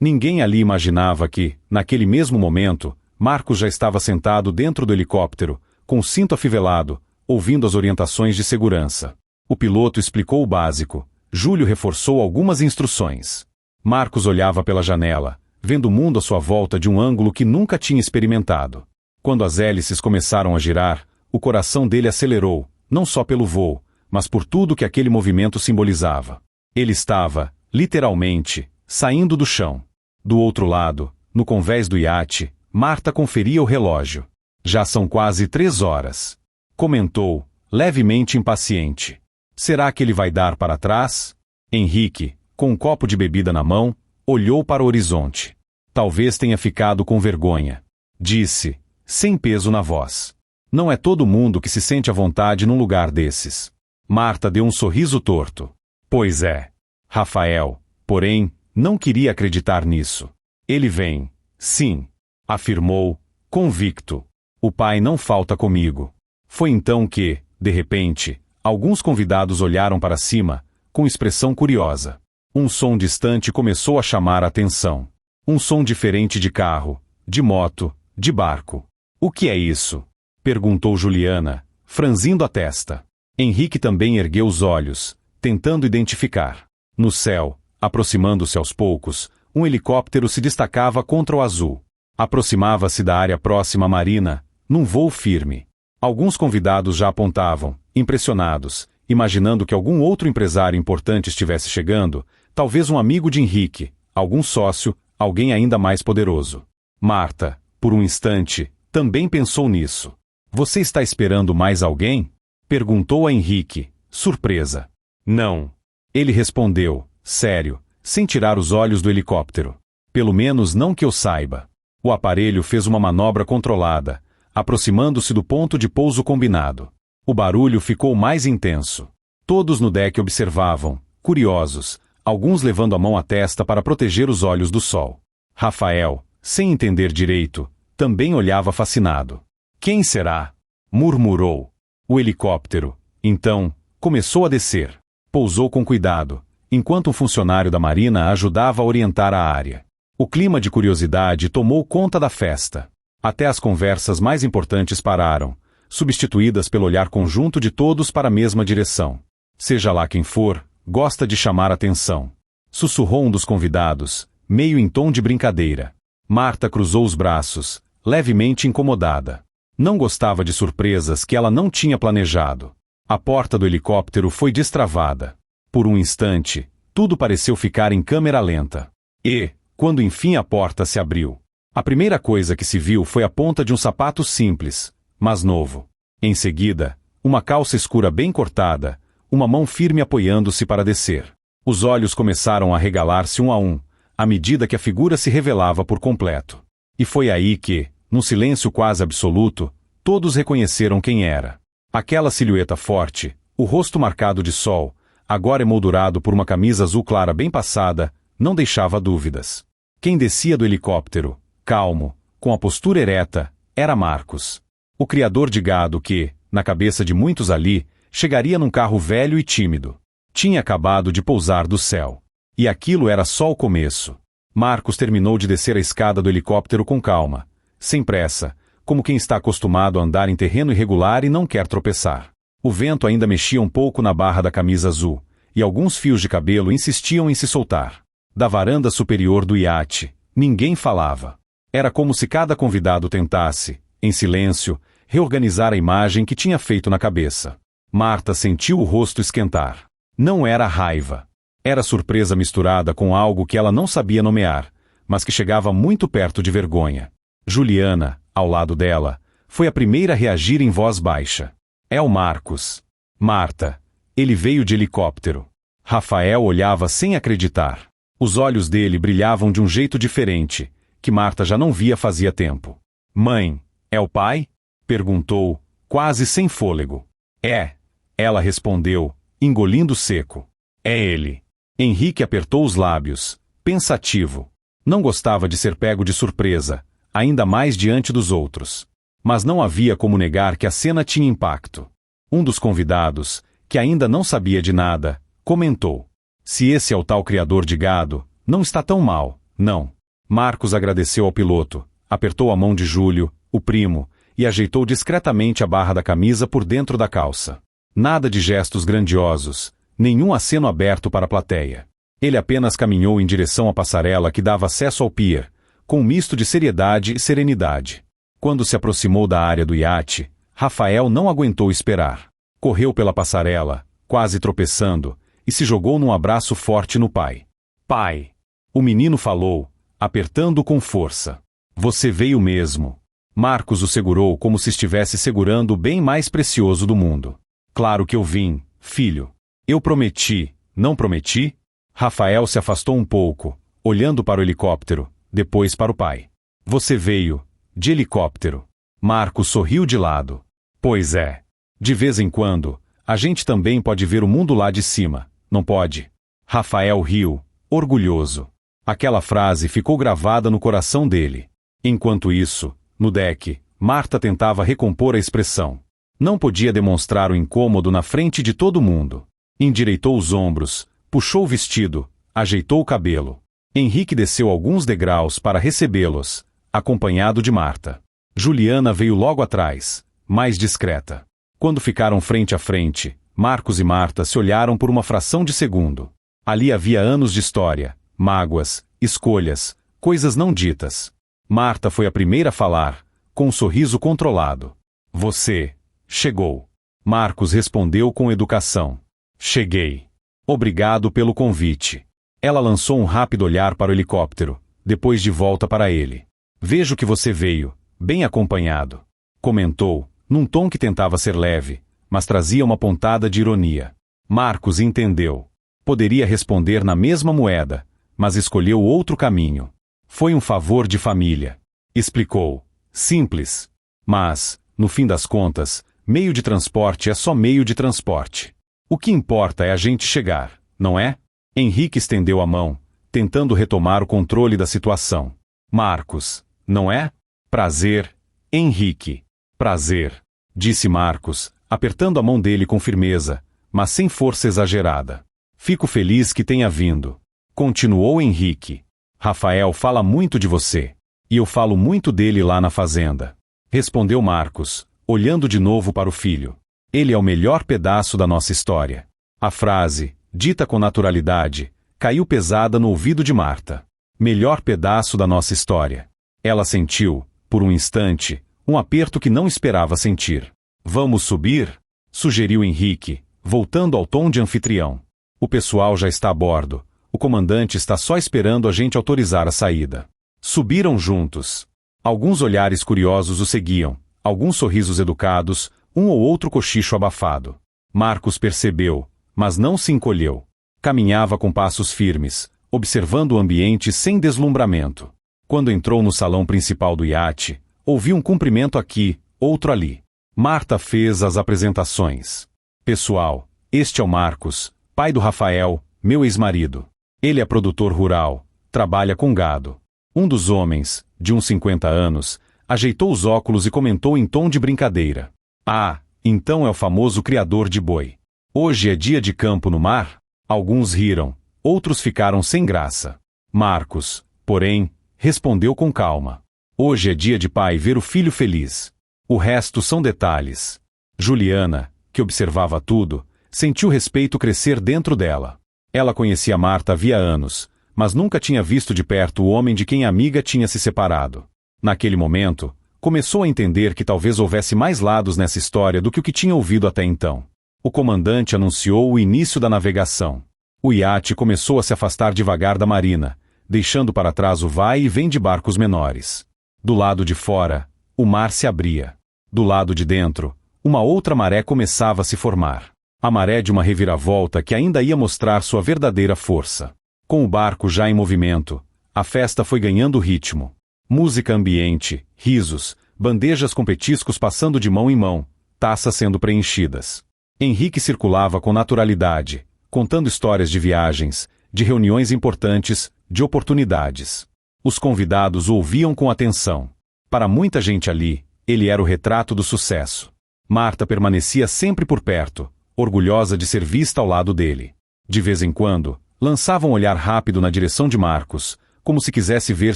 Ninguém ali imaginava que, naquele mesmo momento, Marcos já estava sentado dentro do helicóptero, com o cinto afivelado, ouvindo as orientações de segurança. O piloto explicou o básico, Júlio reforçou algumas instruções. Marcos olhava pela janela, vendo o mundo à sua volta de um ângulo que nunca tinha experimentado. Quando as hélices começaram a girar, o coração dele acelerou, não só pelo voo, mas por tudo que aquele movimento simbolizava. Ele estava, literalmente, saindo do chão. Do outro lado, no convés do iate, Marta conferia o relógio. Já são quase 3 horas. Comentou, levemente impaciente. Será que ele vai dar para trás? Henrique, com um copo de bebida na mão, olhou para o horizonte. Talvez tenha ficado com vergonha. Disse, sem peso na voz. Não é todo mundo que se sente à vontade num lugar desses. Marta deu um sorriso torto. Pois é. Rafael, porém, não queria acreditar nisso. Ele vem, sim, afirmou, convicto. O pai não falta comigo. Foi então que, de repente, alguns convidados olharam para cima, com expressão curiosa. Um som distante começou a chamar a atenção. Um som diferente de carro, de moto, de barco. O que é isso? Perguntou Juliana, franzindo a testa. Henrique também ergueu os olhos, tentando identificar. No céu, aproximando-se aos poucos, um helicóptero se destacava contra o azul. Aproximava-se da área próxima à marina, num voo firme. Alguns convidados já apontavam, impressionados, imaginando que algum outro empresário importante estivesse chegando, talvez um amigo de Henrique, algum sócio, alguém ainda mais poderoso. Marta, por um instante, também pensou nisso. Você está esperando mais alguém? Perguntou a Henrique, surpresa. Não. Ele respondeu, sério, sem tirar os olhos do helicóptero. Pelo menos não que eu saiba. O aparelho fez uma manobra controlada, aproximando-se do ponto de pouso combinado. O barulho ficou mais intenso. Todos no deck observavam, curiosos, alguns levando a mão à testa para proteger os olhos do sol. Rafael, sem entender direito, também olhava fascinado. Quem será? Murmurou. O helicóptero, então, começou a descer. Pousou com cuidado, enquanto um funcionário da Marina ajudava a orientar a área. O clima de curiosidade tomou conta da festa. Até as conversas mais importantes pararam, substituídas pelo olhar conjunto de todos para a mesma direção. Seja lá quem for, gosta de chamar atenção. Sussurrou um dos convidados, meio em tom de brincadeira. Marta cruzou os braços, levemente incomodada. Não gostava de surpresas que ela não tinha planejado. A porta do helicóptero foi destravada. Por um instante, tudo pareceu ficar em câmera lenta. E, quando enfim a porta se abriu, a primeira coisa que se viu foi a ponta de um sapato simples, mas novo. Em seguida, uma calça escura bem cortada, uma mão firme apoiando-se para descer. Os olhos começaram a arregalar-se um a um, à medida que a figura se revelava por completo. E foi aí que, num silêncio quase absoluto, todos reconheceram quem era. Aquela silhueta forte, o rosto marcado de sol, agora emoldurado por uma camisa azul clara bem passada, não deixava dúvidas. Quem descia do helicóptero, calmo, com a postura ereta, era Marcos. O criador de gado que, na cabeça de muitos ali, chegaria num carro velho e tímido. Tinha acabado de pousar do céu. E aquilo era só o começo. Marcos terminou de descer a escada do helicóptero com calma, sem pressa, como quem está acostumado a andar em terreno irregular e não quer tropeçar. O vento ainda mexia um pouco na barra da camisa azul, e alguns fios de cabelo insistiam em se soltar. Da varanda superior do iate, ninguém falava. Era como se cada convidado tentasse, em silêncio, reorganizar a imagem que tinha feito na cabeça. Marta sentiu o rosto esquentar. Não era raiva. Era surpresa misturada com algo que ela não sabia nomear, mas que chegava muito perto de vergonha. Juliana, ao lado dela, foi a primeira a reagir em voz baixa. É o Marcos. Marta. Ele veio de helicóptero. Rafael olhava sem acreditar. Os olhos dele brilhavam de um jeito diferente, que Marta já não via fazia tempo. Mãe, é o pai? Perguntou, quase sem fôlego. É. Ela respondeu, engolindo seco. É ele. Henrique apertou os lábios, pensativo. Não gostava de ser pego de surpresa, ainda mais diante dos outros. Mas não havia como negar que a cena tinha impacto. Um dos convidados, que ainda não sabia de nada, comentou. Se esse é o tal criador de gado, não está tão mal, não. Marcos agradeceu ao piloto, apertou a mão de Júlio, o primo, e ajeitou discretamente a barra da camisa por dentro da calça. Nada de gestos grandiosos, nenhum aceno aberto para a plateia. Ele apenas caminhou em direção à passarela que dava acesso ao pier, com um misto de seriedade e serenidade. Quando se aproximou da área do iate, Rafael não aguentou esperar. Correu pela passarela, quase tropeçando, e se jogou num abraço forte no pai. Pai! O menino falou, apertando com força. Você veio mesmo. Marcos o segurou como se estivesse segurando o bem mais precioso do mundo. Claro que eu vim, filho. Eu prometi, não prometi? Rafael se afastou um pouco, olhando para o helicóptero, depois para o pai. Você veio, de helicóptero. Marcos sorriu de lado. Pois é. De vez em quando, a gente também pode ver o mundo lá de cima, não pode? Rafael riu, orgulhoso. Aquela frase ficou gravada no coração dele. Enquanto isso, no deck, Marta tentava recompor a expressão. Não podia demonstrar o incômodo na frente de todo mundo. Endireitou os ombros, puxou o vestido, ajeitou o cabelo. Henrique desceu alguns degraus para recebê-los, acompanhado de Marta. Juliana veio logo atrás, mais discreta. Quando ficaram frente a frente, Marcos e Marta se olharam por uma fração de segundo. Ali havia anos de história, mágoas, escolhas, coisas não ditas. Marta foi a primeira a falar, com um sorriso controlado. Você chegou. Marcos respondeu com educação. Cheguei. Obrigado pelo convite. Ela lançou um rápido olhar para o helicóptero, depois de volta para ele. Vejo que você veio, bem acompanhado. Comentou, num tom que tentava ser leve, mas trazia uma pontada de ironia. Marcos entendeu. Poderia responder na mesma moeda, mas escolheu outro caminho. Foi um favor de família. Explicou. Simples. Mas, no fim das contas, meio de transporte é só meio de transporte. O que importa é a gente chegar, não é? Henrique estendeu a mão, tentando retomar o controle da situação. Marcos, não é? Prazer, Henrique. Prazer, disse Marcos, apertando a mão dele com firmeza, mas sem força exagerada. Fico feliz que tenha vindo. Continuou Henrique. Rafael fala muito de você. E eu falo muito dele lá na fazenda. Respondeu Marcos, olhando de novo para o filho. Ele é o melhor pedaço da nossa história. A frase, dita com naturalidade, caiu pesada no ouvido de Marta. Melhor pedaço da nossa história. Ela sentiu, por um instante, um aperto que não esperava sentir. Vamos subir? Sugeriu Henrique, voltando ao tom de anfitrião. O pessoal já está a bordo. O comandante está só esperando a gente autorizar a saída. Subiram juntos. Alguns olhares curiosos o seguiam, alguns sorrisos educados, um ou outro cochicho abafado. Marcos percebeu, mas não se encolheu. Caminhava com passos firmes, observando o ambiente sem deslumbramento. Quando entrou no salão principal do iate, ouviu um cumprimento aqui, outro ali. Marta fez as apresentações. Pessoal, este é o Marcos, pai do Rafael, meu ex-marido. Ele é produtor rural, trabalha com gado. Um dos homens, de uns 50 anos, ajeitou os óculos e comentou em tom de brincadeira. Ah, então é o famoso criador de boi. Hoje é dia de campo no mar? Alguns riram, outros ficaram sem graça. Marcos, porém, respondeu com calma. Hoje é dia de pai ver o filho feliz. O resto são detalhes. Juliana, que observava tudo, sentiu respeito crescer dentro dela. Ela conhecia Marta havia anos, mas nunca tinha visto de perto o homem de quem a amiga tinha se separado. Naquele momento, começou a entender que talvez houvesse mais lados nessa história do que o que tinha ouvido até então. O comandante anunciou o início da navegação. O iate começou a se afastar devagar da marina, deixando para trás o vai e vem de barcos menores. Do lado de fora, o mar se abria. Do lado de dentro, uma outra maré começava a se formar. A maré de uma reviravolta que ainda ia mostrar sua verdadeira força. Com o barco já em movimento, a festa foi ganhando ritmo. Música ambiente, risos, bandejas com petiscos passando de mão em mão, taças sendo preenchidas. Henrique circulava com naturalidade, contando histórias de viagens, de reuniões importantes, de oportunidades. Os convidados o ouviam com atenção. Para muita gente ali, ele era o retrato do sucesso. Marta permanecia sempre por perto, orgulhosa de ser vista ao lado dele. De vez em quando, lançava um olhar rápido na direção de Marcos, como se quisesse ver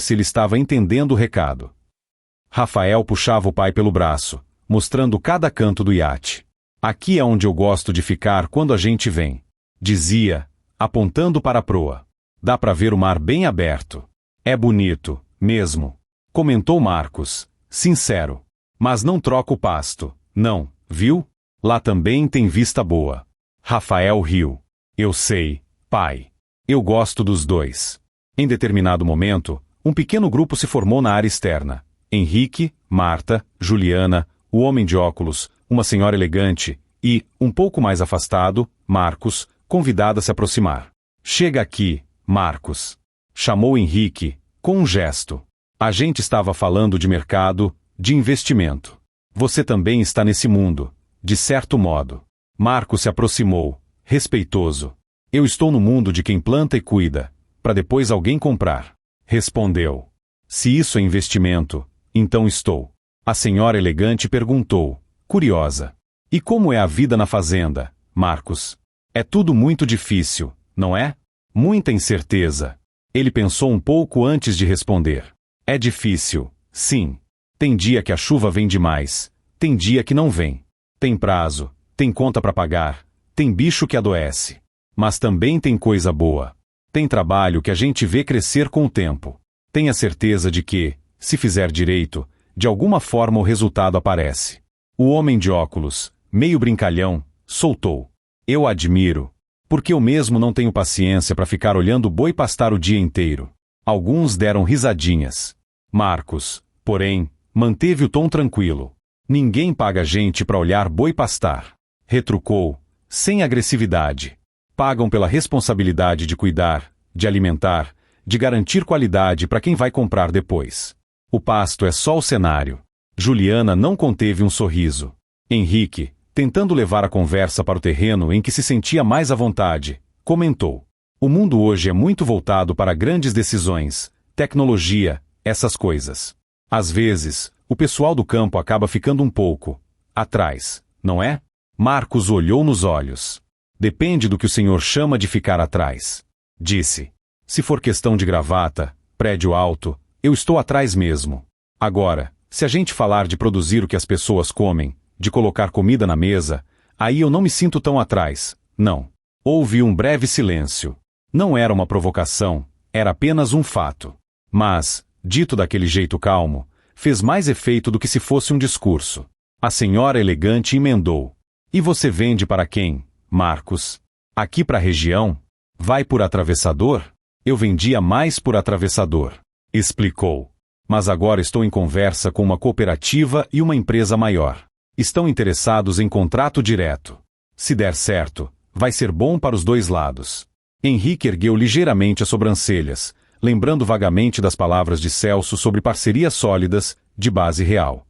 se ele estava entendendo o recado. Rafael puxava o pai pelo braço, mostrando cada canto do iate. Aqui é onde eu gosto de ficar quando a gente vem, dizia, apontando para a proa. Dá para ver o mar bem aberto. É bonito, mesmo, comentou Marcos, sincero. Mas não troca o pasto, não, viu? Lá também tem vista boa. Rafael riu. Eu sei, pai. Eu gosto dos dois. Em determinado momento, um pequeno grupo se formou na área externa. Henrique, Marta, Juliana, o homem de óculos, uma senhora elegante e, um pouco mais afastado, Marcos, convidado a se aproximar. Chega aqui, Marcos. Chamou Henrique, com um gesto. A gente estava falando de mercado, de investimento. Você também está nesse mundo, de certo modo. Marcos se aproximou, respeitoso. Eu estou no mundo de quem planta e cuida, para depois alguém comprar. Respondeu. Se isso é investimento, então estou. A senhora elegante perguntou, curiosa. E como é a vida na fazenda, Marcos? É tudo muito difícil, não é? Muita incerteza. Ele pensou um pouco antes de responder. É difícil, sim. Tem dia que a chuva vem demais, tem dia que não vem. Tem prazo, tem conta para pagar, tem bicho que adoece. Mas também tem coisa boa. Tem trabalho que a gente vê crescer com o tempo. Tenha certeza de que, se fizer direito, de alguma forma o resultado aparece. O homem de óculos, meio brincalhão, soltou. Eu admiro, porque eu mesmo não tenho paciência para ficar olhando o boi pastar o dia inteiro. Alguns deram risadinhas. Marcos, porém, manteve o tom tranquilo. Ninguém paga gente para olhar boi pastar. Retrucou, sem agressividade. Pagam pela responsabilidade de cuidar, de alimentar, de garantir qualidade para quem vai comprar depois. O pasto é só o cenário. Juliana não conteve um sorriso. Henrique, tentando levar a conversa para o terreno em que se sentia mais à vontade, comentou. O mundo hoje é muito voltado para grandes decisões, tecnologia, essas coisas. Às vezes, o pessoal do campo acaba ficando um pouco atrás, não é? Marcos olhou nos olhos. Depende do que o senhor chama de ficar atrás. Disse. Se for questão de gravata, prédio alto, eu estou atrás mesmo. Agora, se a gente falar de produzir o que as pessoas comem, de colocar comida na mesa, aí eu não me sinto tão atrás, não. Houve um breve silêncio. Não era uma provocação, era apenas um fato. Mas, dito daquele jeito calmo, fez mais efeito do que se fosse um discurso. A senhora elegante emendou. E você vende para quem, Marcos? Aqui para a região? Vai por atravessador? Eu vendia mais por atravessador. Explicou. Mas agora estou em conversa com uma cooperativa e uma empresa maior. Estão interessados em contrato direto. Se der certo, vai ser bom para os dois lados. Henrique ergueu ligeiramente as sobrancelhas, lembrando vagamente das palavras de Celso sobre parcerias sólidas, de base real.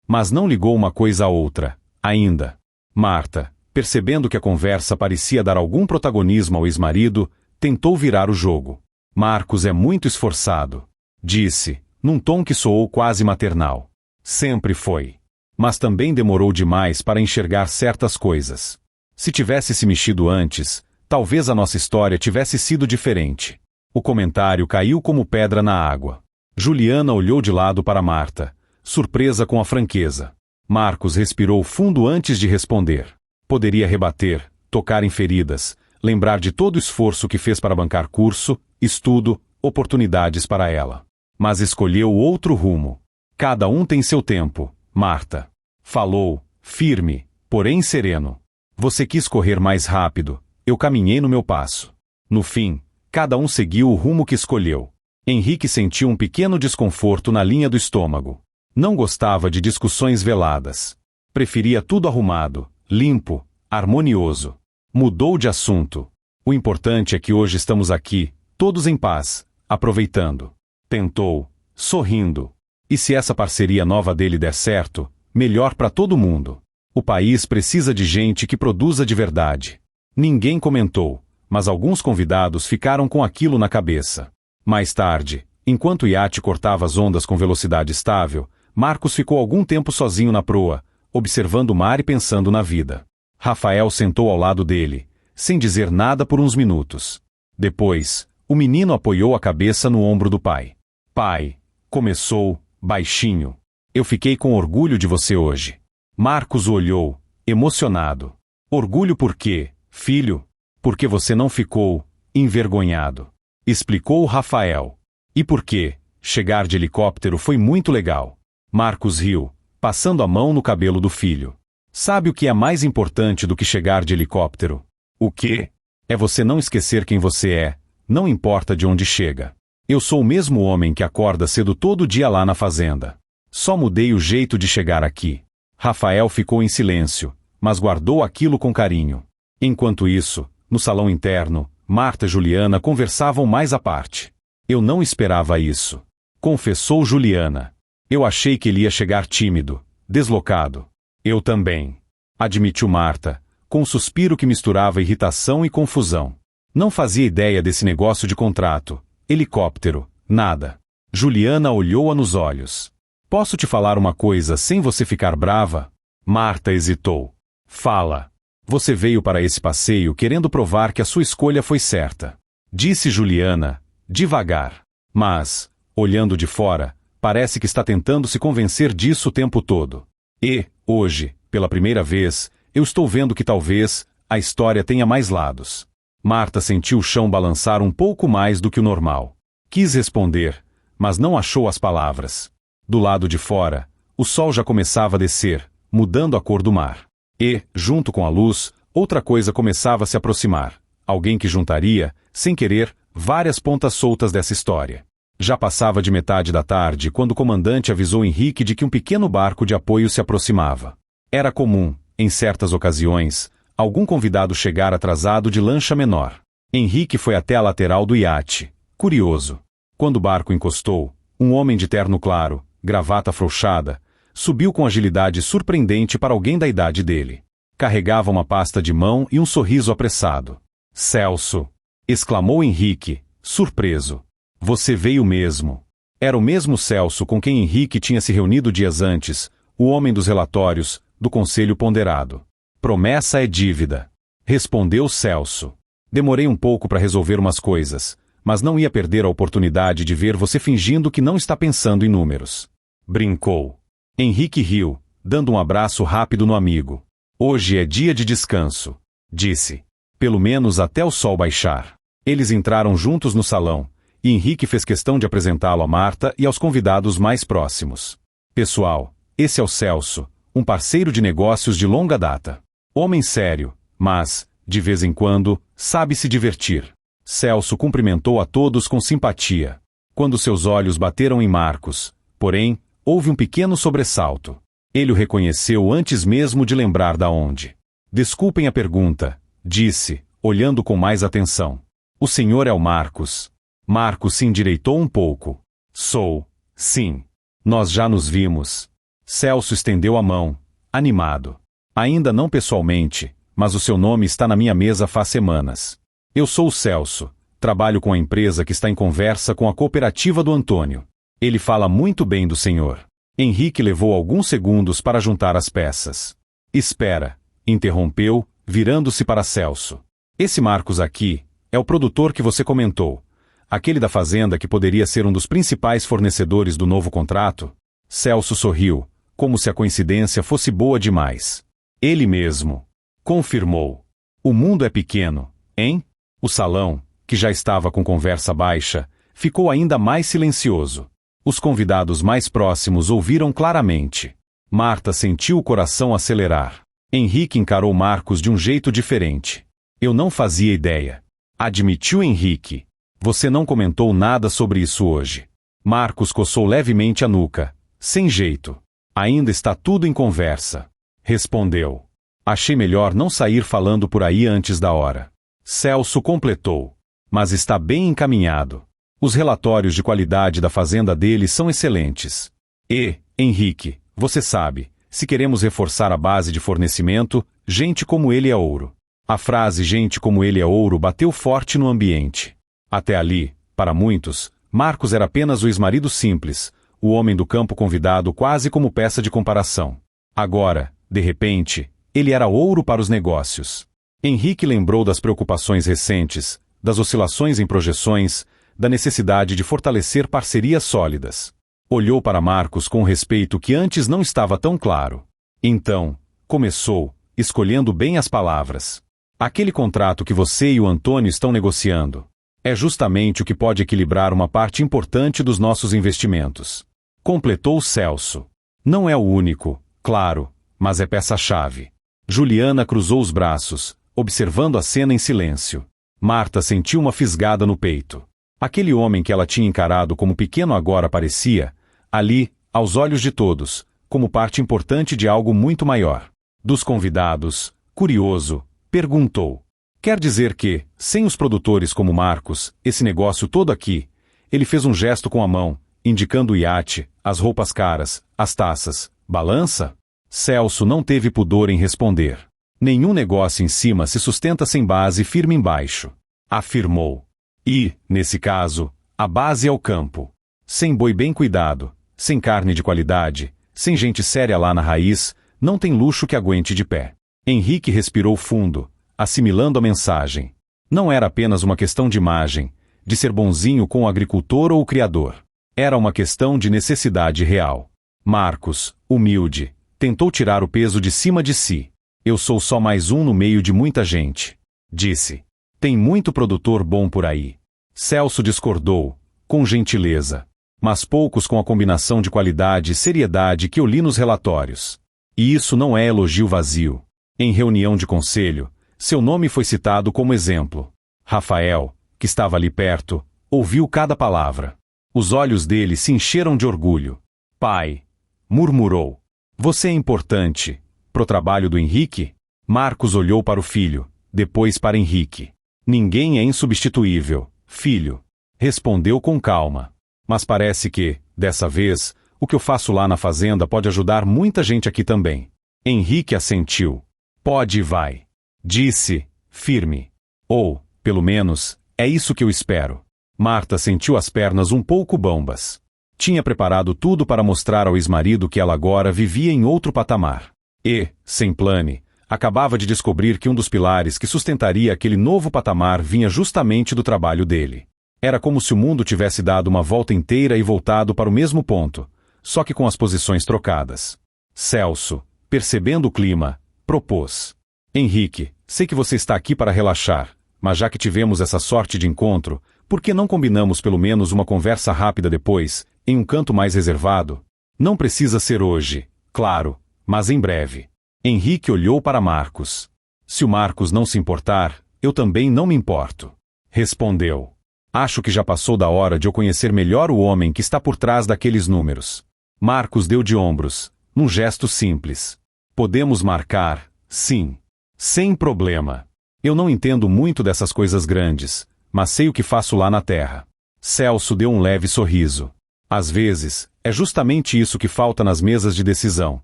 Mas não ligou uma coisa à outra, ainda. Marta, percebendo que a conversa parecia dar algum protagonismo ao ex-marido, tentou virar o jogo. Marcos é muito esforçado, disse, num tom que soou quase maternal. Sempre foi. Mas também demorou demais para enxergar certas coisas. Se tivesse se mexido antes, talvez a nossa história tivesse sido diferente. O comentário caiu como pedra na água. Juliana olhou de lado para Marta, surpresa com a franqueza. Marcos respirou fundo antes de responder. Poderia rebater, tocar em feridas, lembrar de todo o esforço que fez para bancar curso, estudo, oportunidades para ela. Mas escolheu outro rumo. Cada um tem seu tempo, Marta. Falou, firme, porém sereno. Você quis correr mais rápido, eu caminhei no meu passo. No fim, cada um seguiu o rumo que escolheu. Henrique sentiu um pequeno desconforto na linha do estômago. Não gostava de discussões veladas. Preferia tudo arrumado, limpo, harmonioso. Mudou de assunto. O importante é que hoje estamos aqui, todos em paz, aproveitando. Tentou, sorrindo. E se essa parceria nova dele der certo, melhor para todo mundo. O país precisa de gente que produza de verdade. Ninguém comentou, mas alguns convidados ficaram com aquilo na cabeça. Mais tarde, enquanto o iate cortava as ondas com velocidade estável, Marcos ficou algum tempo sozinho na proa, observando o mar e pensando na vida. Rafael sentou ao lado dele, sem dizer nada por uns minutos. Depois, o menino apoiou a cabeça no ombro do pai. Pai, começou, baixinho. Eu fiquei com orgulho de você hoje. Marcos o olhou, emocionado. Orgulho por quê, filho? Porque você não ficou envergonhado. Explicou Rafael. E por quê? Chegar de helicóptero foi muito legal. Marcos riu, passando a mão no cabelo do filho. Sabe o que é mais importante do que chegar de helicóptero? O quê? É você não esquecer quem você é, não importa de onde chega. Eu sou o mesmo homem que acorda cedo todo dia lá na fazenda. Só mudei o jeito de chegar aqui. Rafael ficou em silêncio, mas guardou aquilo com carinho. Enquanto isso, no salão interno, Marta e Juliana conversavam mais à parte. Eu não esperava isso, confessou Juliana. Eu achei que ele ia chegar tímido, deslocado. Eu também, admitiu Marta, com um suspiro que misturava irritação e confusão. Não fazia ideia desse negócio de contrato, helicóptero, nada. Juliana olhou-a nos olhos. Posso te falar uma coisa sem você ficar brava? Marta hesitou. Fala. Você veio para esse passeio querendo provar que a sua escolha foi certa. Disse Juliana, devagar. Mas, olhando de fora, parece que está tentando se convencer disso o tempo todo. E, hoje, pela primeira vez, eu estou vendo que talvez a história tenha mais lados. Marta sentiu o chão balançar um pouco mais do que o normal. Quis responder, mas não achou as palavras. Do lado de fora, o sol já começava a descer, mudando a cor do mar. E, junto com a luz, outra coisa começava a se aproximar. Alguém que juntaria, sem querer, várias pontas soltas dessa história. Já passava de metade da tarde quando o comandante avisou Henrique de que um pequeno barco de apoio se aproximava. Era comum, em certas ocasiões, algum convidado chegar atrasado de lancha menor. Henrique foi até a lateral do iate, curioso. Quando o barco encostou, um homem de terno claro, gravata afrouxada, subiu com agilidade surpreendente para alguém da idade dele. Carregava uma pasta de mão e um sorriso apressado. Celso! Exclamou Henrique, surpreso. Você veio mesmo. Era o mesmo Celso com quem Henrique tinha se reunido dias antes, o homem dos relatórios, do Conselho Ponderado. Promessa é dívida. Respondeu Celso. Demorei um pouco para resolver umas coisas, mas não ia perder a oportunidade de ver você fingindo que não está pensando em números. Brincou. Henrique riu, dando um abraço rápido no amigo. Hoje é dia de descanso, disse. Pelo menos até o sol baixar. Eles entraram juntos no salão, e Henrique fez questão de apresentá-lo a Marta e aos convidados mais próximos. Pessoal, esse é o Celso, um parceiro de negócios de longa data. Homem sério, mas, de vez em quando, sabe se divertir. Celso cumprimentou a todos com simpatia. Quando seus olhos bateram em Marcos, porém, houve um pequeno sobressalto. Ele o reconheceu antes mesmo de lembrar da onde. Desculpem a pergunta, disse, olhando com mais atenção. O senhor é o Marcos. Marcos se endireitou um pouco. Sou. Sim. Nós já nos vimos. Celso estendeu a mão, animado. Ainda não pessoalmente, mas o seu nome está na minha mesa faz semanas. Eu sou o Celso. Trabalho com a empresa que está em conversa com a cooperativa do Antônio. Ele fala muito bem do senhor. Henrique levou alguns segundos para juntar as peças. Espera, interrompeu, virando-se para Celso. Esse Marcos aqui é o produtor que você comentou. Aquele da fazenda que poderia ser um dos principais fornecedores do novo contrato? Celso sorriu, como se a coincidência fosse boa demais. Ele mesmo. Confirmou. O mundo é pequeno, hein? O salão, que já estava com conversa baixa, ficou ainda mais silencioso. Os convidados mais próximos ouviram claramente. Marta sentiu o coração acelerar. Henrique encarou Marcos de um jeito diferente. Eu não fazia ideia. Admitiu Henrique. Você não comentou nada sobre isso hoje. Marcos coçou levemente a nuca. Sem jeito. Ainda está tudo em conversa. Respondeu. Achei melhor não sair falando por aí antes da hora. Celso completou. Mas está bem encaminhado. Os relatórios de qualidade da fazenda dele são excelentes. E, Henrique, você sabe, se queremos reforçar a base de fornecimento, gente como ele é ouro. A frase gente como ele é ouro bateu forte no ambiente. Até ali, para muitos, Marcos era apenas o ex-marido simples, o homem do campo convidado quase como peça de comparação. Agora, de repente, ele era ouro para os negócios. Henrique lembrou das preocupações recentes, das oscilações em projeções, da necessidade de fortalecer parcerias sólidas. Olhou para Marcos com um respeito que antes não estava tão claro. Então, começou, escolhendo bem as palavras. Aquele contrato que você e o Antônio estão negociando é justamente o que pode equilibrar uma parte importante dos nossos investimentos. Completou Celso. Não é o único, claro, mas é peça-chave. Juliana cruzou os braços, observando a cena em silêncio. Marta sentiu uma fisgada no peito. Aquele homem que ela tinha encarado como pequeno agora parecia, ali, aos olhos de todos, como parte importante de algo muito maior. Dos convidados, curioso, perguntou. Quer dizer que, sem os produtores como Marcos, esse negócio todo aqui, ele fez um gesto com a mão, indicando o iate, as roupas caras, as taças, balança? Celso não teve pudor em responder. Nenhum negócio em cima se sustenta sem base firme embaixo. Afirmou. E, nesse caso, a base é o campo. Sem boi bem cuidado, sem carne de qualidade, sem gente séria lá na raiz, não tem luxo que aguente de pé. Henrique respirou fundo, assimilando a mensagem. Não era apenas uma questão de imagem, de ser bonzinho com o agricultor ou o criador. Era uma questão de necessidade real. Marcos, humilde, tentou tirar o peso de cima de si. Eu sou só mais um no meio de muita gente. Disse. Tem muito produtor bom por aí. Celso discordou, com gentileza. Mas poucos com a combinação de qualidade e seriedade que eu li nos relatórios. E isso não é elogio vazio. Em reunião de conselho, seu nome foi citado como exemplo. Rafael, que estava ali perto, ouviu cada palavra. Os olhos dele se encheram de orgulho. Pai, murmurou. Você é importante. Pro trabalho do Henrique? Marcos olhou para o filho, depois para Henrique. Ninguém é insubstituível, filho. Respondeu com calma. Mas parece que, dessa vez, o que eu faço lá na fazenda pode ajudar muita gente aqui também. Henrique assentiu. Pode e vai. Disse, firme. Ou, pelo menos, é isso que eu espero. Marta sentiu as pernas um pouco bambas. Tinha preparado tudo para mostrar ao ex-marido que ela agora vivia em outro patamar. E, sem plane, acabava de descobrir que um dos pilares que sustentaria aquele novo patamar vinha justamente do trabalho dele. Era como se o mundo tivesse dado uma volta inteira e voltado para o mesmo ponto, só que com as posições trocadas. Celso, percebendo o clima, propôs. Henrique, sei que você está aqui para relaxar, mas já que tivemos essa sorte de encontro, por que não combinamos pelo menos uma conversa rápida depois, em um canto mais reservado? Não precisa ser hoje, claro, mas em breve. Henrique olhou para Marcos. Se o Marcos não se importar, eu também não me importo. Respondeu. Acho que já passou da hora de eu conhecer melhor o homem que está por trás daqueles números. Marcos deu de ombros, num gesto simples. Podemos marcar, sim. Sem problema. Eu não entendo muito dessas coisas grandes, mas sei o que faço lá na terra. Celso deu um leve sorriso. Às vezes, é justamente isso que falta nas mesas de decisão.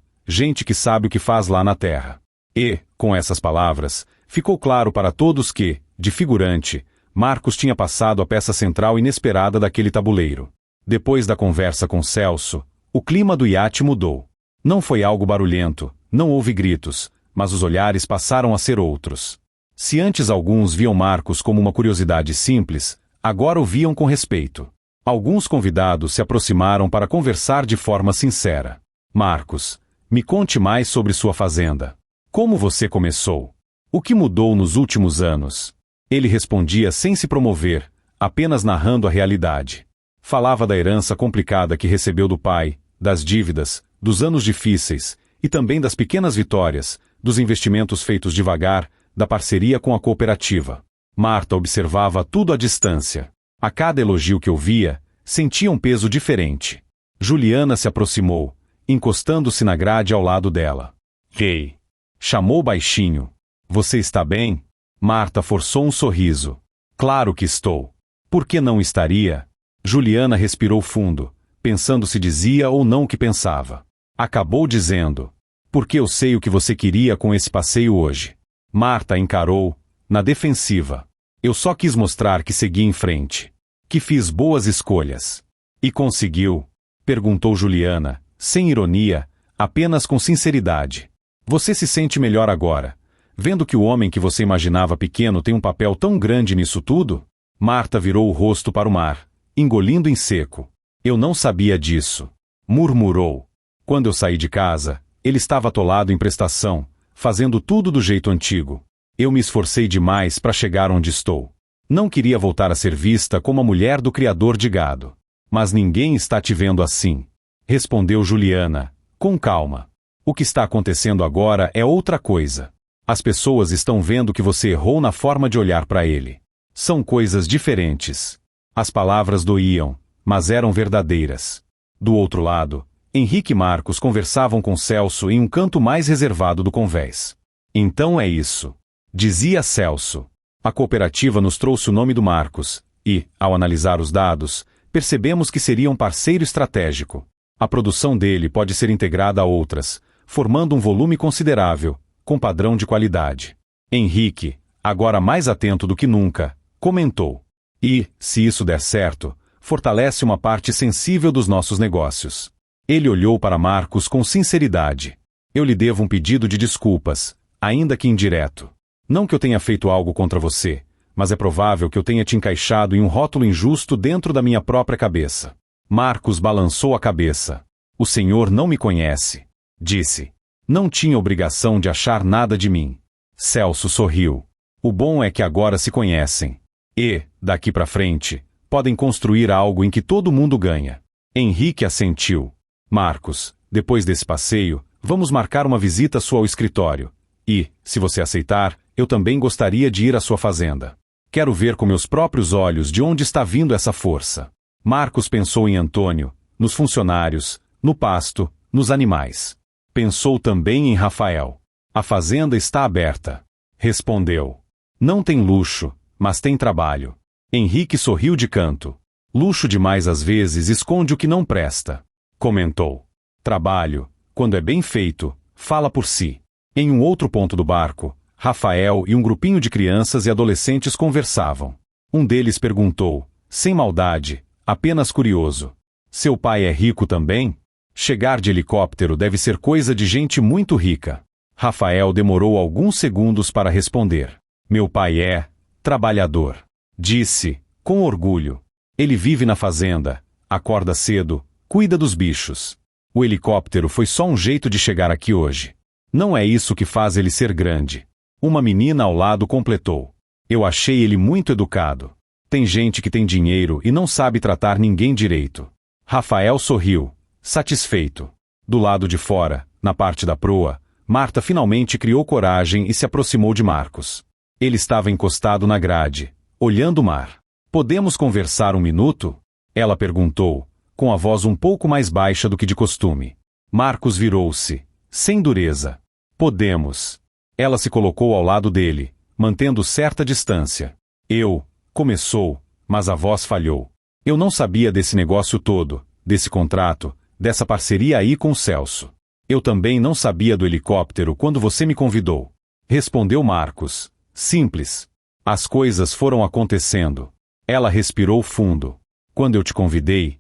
Gente que sabe o que faz lá na terra. E, com essas palavras, ficou claro para todos que, de figurante, Marcos tinha passado a peça central inesperada daquele tabuleiro. Depois da conversa com Celso, o clima do iate mudou. Não foi algo barulhento, não houve gritos, mas os olhares passaram a ser outros. Se antes alguns viam Marcos como uma curiosidade simples, agora o viam com respeito. Alguns convidados se aproximaram para conversar de forma sincera. Marcos, me conte mais sobre sua fazenda. Como você começou? O que mudou nos últimos anos? Ele respondia sem se promover, apenas narrando a realidade. Falava da herança complicada que recebeu do pai, das dívidas, dos anos difíceis, e também das pequenas vitórias, dos investimentos feitos devagar, da parceria com a cooperativa. Marta observava tudo à distância. A cada elogio que ouvia, sentia um peso diferente. Juliana se aproximou, encostando-se na grade ao lado dela. Ei! Chamou baixinho. Você está bem? Marta forçou um sorriso. Claro que estou. Por que não estaria? Juliana respirou fundo, pensando se dizia ou não o que pensava. Acabou dizendo. Porque eu sei o que você queria com esse passeio hoje. Marta encarou, na defensiva. Eu só quis mostrar que segui em frente. Que fiz boas escolhas. E conseguiu? Perguntou Juliana, sem ironia, apenas com sinceridade. Você se sente melhor agora, vendo que o homem que você imaginava pequeno tem um papel tão grande nisso tudo? Marta virou o rosto para o mar, engolindo em seco. Eu não sabia disso. Murmurou. Quando eu saí de casa, ele estava atolado em prestação, fazendo tudo do jeito antigo. Eu me esforcei demais para chegar onde estou. Não queria voltar a ser vista como a mulher do criador de gado. Mas ninguém está te vendo assim. Respondeu Juliana, com calma. O que está acontecendo agora é outra coisa. As pessoas estão vendo que você errou na forma de olhar para ele. São coisas diferentes. As palavras doíam, mas eram verdadeiras. Do outro lado, Henrique e Marcos conversavam com Celso em um canto mais reservado do convés. Então é isso. Dizia Celso. A cooperativa nos trouxe o nome do Marcos, e, ao analisar os dados, percebemos que seria um parceiro estratégico. A produção dele pode ser integrada a outras, formando um volume considerável, com padrão de qualidade. Henrique, agora mais atento do que nunca, comentou. E, se isso der certo, fortalece uma parte sensível dos nossos negócios. Ele olhou para Marcos com sinceridade. Eu lhe devo um pedido de desculpas, ainda que indireto. Não que eu tenha feito algo contra você, mas é provável que eu tenha te encaixado em um rótulo injusto dentro da minha própria cabeça. Marcos balançou a cabeça. O senhor não me conhece, disse. Não tinha obrigação de achar nada de mim. Celso sorriu. O bom é que agora se conhecem. E, daqui para frente, podem construir algo em que todo mundo ganha. Henrique assentiu. Marcos, depois desse passeio, vamos marcar uma visita sua ao escritório. E, se você aceitar, eu também gostaria de ir à sua fazenda. Quero ver com meus próprios olhos de onde está vindo essa força. Marcos pensou em Antônio, nos funcionários, no pasto, nos animais. Pensou também em Rafael. A fazenda está aberta. Respondeu. Não tem luxo, mas tem trabalho. Henrique sorriu de canto. Luxo demais às vezes esconde o que não presta. Comentou. Trabalho, quando é bem feito, fala por si. Em um outro ponto do barco, Rafael e um grupinho de crianças e adolescentes conversavam. Um deles perguntou, sem maldade, apenas curioso. Seu pai é rico também? Chegar de helicóptero deve ser coisa de gente muito rica. Rafael demorou alguns segundos para responder. Meu pai é trabalhador. Disse, com orgulho. Ele vive na fazenda, acorda cedo, cuida dos bichos. O helicóptero foi só um jeito de chegar aqui hoje. Não é isso que faz ele ser grande. Uma menina ao lado completou. Eu achei ele muito educado. Tem gente que tem dinheiro e não sabe tratar ninguém direito. Rafael sorriu, satisfeito. Do lado de fora, na parte da proa, Marta finalmente criou coragem e se aproximou de Marcos. Ele estava encostado na grade, olhando o mar. Podemos conversar um minuto? Ela perguntou, com a voz um pouco mais baixa do que de costume. Marcos virou-se, sem dureza. Podemos. Ela se colocou ao lado dele, mantendo certa distância. Eu, Começou, mas a voz falhou. Eu não sabia desse negócio todo, desse contrato, dessa parceria aí com o Celso. Eu também não sabia do helicóptero quando você me convidou. Respondeu Marcos. Simples. As coisas foram acontecendo. Ela respirou fundo. Quando eu te convidei,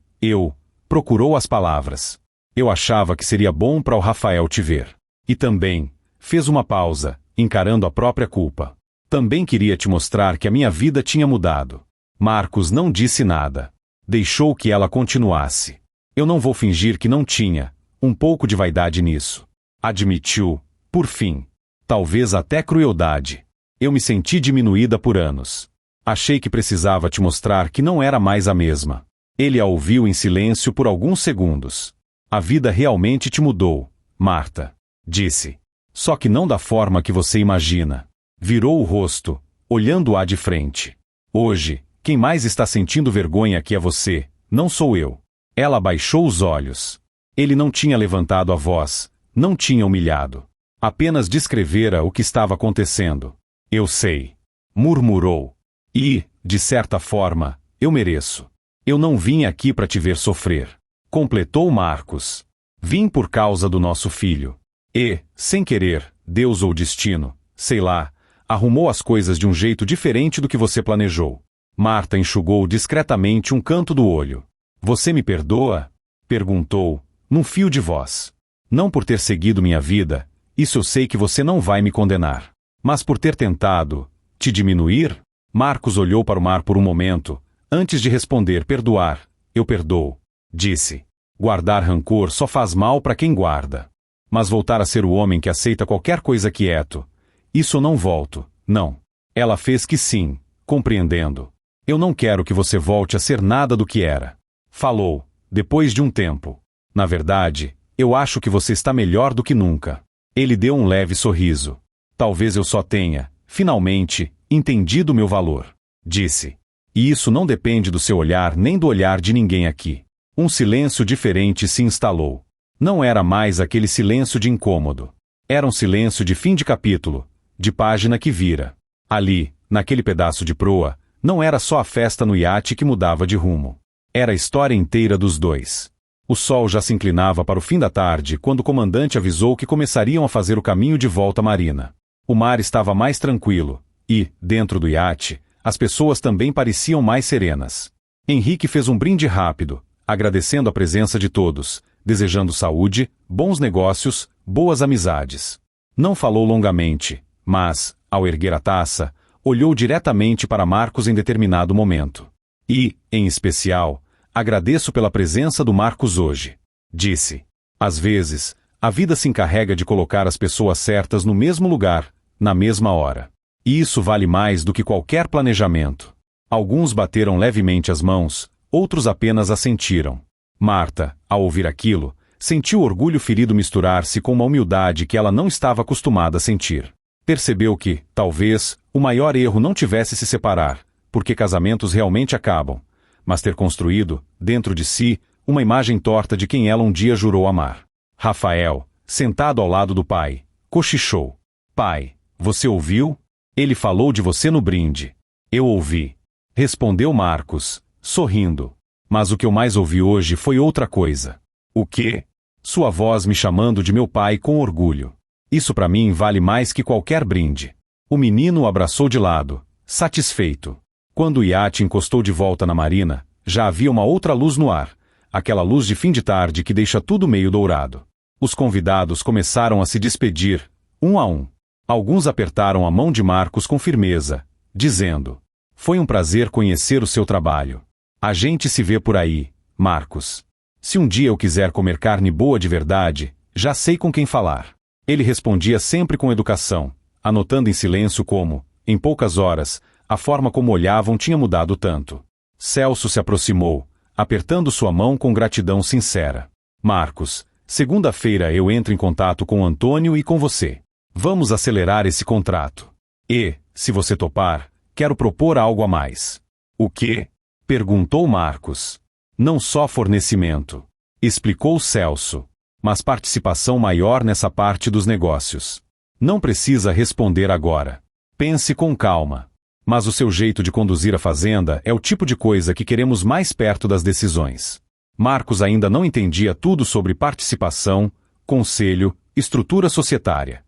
procurou as palavras. Eu achava que seria bom para o Rafael te ver. E também, fez uma pausa, encarando a própria culpa. Também queria te mostrar que a minha vida tinha mudado. Marcos não disse nada. Deixou que ela continuasse. Eu não vou fingir que não tinha um pouco de vaidade nisso. Admitiu, por fim. Talvez até crueldade. Eu me senti diminuída por anos. Achei que precisava te mostrar que não era mais a mesma. Ele a ouviu em silêncio por alguns segundos. A vida realmente te mudou, Marta. Disse. Só que não da forma que você imagina. Virou o rosto, olhando-a de frente. Hoje, quem mais está sentindo vergonha aqui é você, não sou eu. Ela baixou os olhos. Ele não tinha levantado a voz, não tinha humilhado. Apenas descrevera o que estava acontecendo. Eu sei. Murmurou. E, de certa forma, eu mereço. Eu não vim aqui para te ver sofrer. Completou Marcos. Vim por causa do nosso filho. E, sem querer, Deus ou destino, sei lá, arrumou as coisas de um jeito diferente do que você planejou. Marta enxugou discretamente um canto do olho. Você me perdoa? Perguntou, num fio de voz. Não por ter seguido minha vida, isso eu sei que você não vai me condenar. Mas por ter tentado te diminuir? Marcos olhou para o mar por um momento, antes de responder perdoar. Eu perdoo. Disse. Guardar rancor só faz mal para quem guarda. Mas voltar a ser o homem que aceita qualquer coisa quieto. Isso eu não volto, não. Ela fez que sim, compreendendo. Eu não quero que você volte a ser nada do que era. Falou, depois de um tempo. Na verdade, eu acho que você está melhor do que nunca. Ele deu um leve sorriso. Talvez eu só tenha, finalmente, entendido meu valor. Disse. E isso não depende do seu olhar nem do olhar de ninguém aqui. Um silêncio diferente se instalou. Não era mais aquele silêncio de incômodo. Era um silêncio de fim de capítulo, de página que vira. Ali, naquele pedaço de proa, não era só a festa no iate que mudava de rumo. Era a história inteira dos dois. O sol já se inclinava para o fim da tarde quando o comandante avisou que começariam a fazer o caminho de volta à marina. O mar estava mais tranquilo e, dentro do iate, as pessoas também pareciam mais serenas. Henrique fez um brinde rápido, agradecendo a presença de todos, desejando saúde, bons negócios, boas amizades. Não falou longamente, mas, ao erguer a taça, olhou diretamente para Marcos em determinado momento. E, em especial, agradeço pela presença do Marcos hoje. Disse. Às vezes, a vida se encarrega de colocar as pessoas certas no mesmo lugar, na mesma hora. E isso vale mais do que qualquer planejamento. Alguns bateram levemente as mãos, outros apenas assentiram. Marta, ao ouvir aquilo, sentiu orgulho ferido misturar-se com uma humildade que ela não estava acostumada a sentir. Percebeu que, talvez, o maior erro não tivesse se separar, porque casamentos realmente acabam, mas ter construído, dentro de si, uma imagem torta de quem ela um dia jurou amar. Rafael, sentado ao lado do pai, cochichou. Pai, você ouviu? Ele falou de você no brinde. Eu ouvi. Respondeu Marcos, sorrindo. Mas o que eu mais ouvi hoje foi outra coisa. O quê? Sua voz me chamando de meu pai com orgulho. Isso para mim vale mais que qualquer brinde. O menino o abraçou de lado, satisfeito. Quando o iate encostou de volta na marina, já havia uma outra luz no ar, aquela luz de fim de tarde que deixa tudo meio dourado. Os convidados começaram a se despedir, um a um. Alguns apertaram a mão de Marcos com firmeza, dizendo: foi um prazer conhecer o seu trabalho. A gente se vê por aí, Marcos. Se um dia eu quiser comer carne boa de verdade, já sei com quem falar. Ele respondia sempre com educação, anotando em silêncio como, em poucas horas, a forma como olhavam tinha mudado tanto. Celso se aproximou, apertando sua mão com gratidão sincera. Marcos, segunda-feira eu entro em contato com Antônio e com você. Vamos acelerar esse contrato. E, se você topar, quero propor algo a mais. O quê? Perguntou Marcos. Não só fornecimento, explicou Celso, mas participação maior nessa parte dos negócios. Não precisa responder agora. Pense com calma. Mas o seu jeito de conduzir a fazenda é o tipo de coisa que queremos mais perto das decisões. Marcos ainda não entendia tudo sobre participação, conselho, estrutura societária.